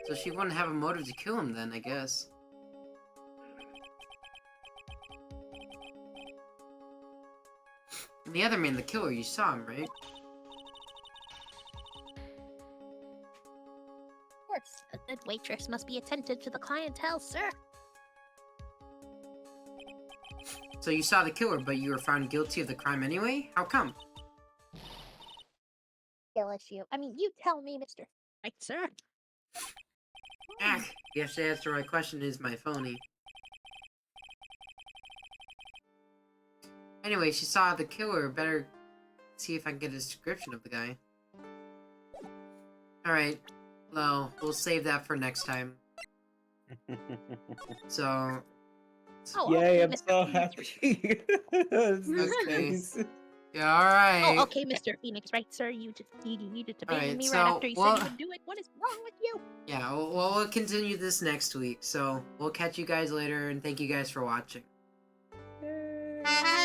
So she wouldn't have a motive to kill him then, I guess. And the other man, the killer, you saw him, right? Of course, a good waitress must be attentive to the clientele, sir. So you saw the killer, but you were found guilty of the crime anyway? How come? LSU. I mean, you tell me, Mr. Right, sir. You have to answer my question, is my phony? Anyway, she saw the killer. Better see if I can get a description of the guy. Alright. Well, we'll save that for next time. So... Oh, Yay, okay, I'm Mr. so Phoenix. happy. This is Okay. nice. Yeah, alright. Oh, okay, Mr. Phoenix, right, sir? You needed to abandon Alright, me so, right after you well- said you would do it. What is wrong with you? Yeah, we'll continue this next week. So, we'll catch you guys later, and thank you guys for watching. Yay.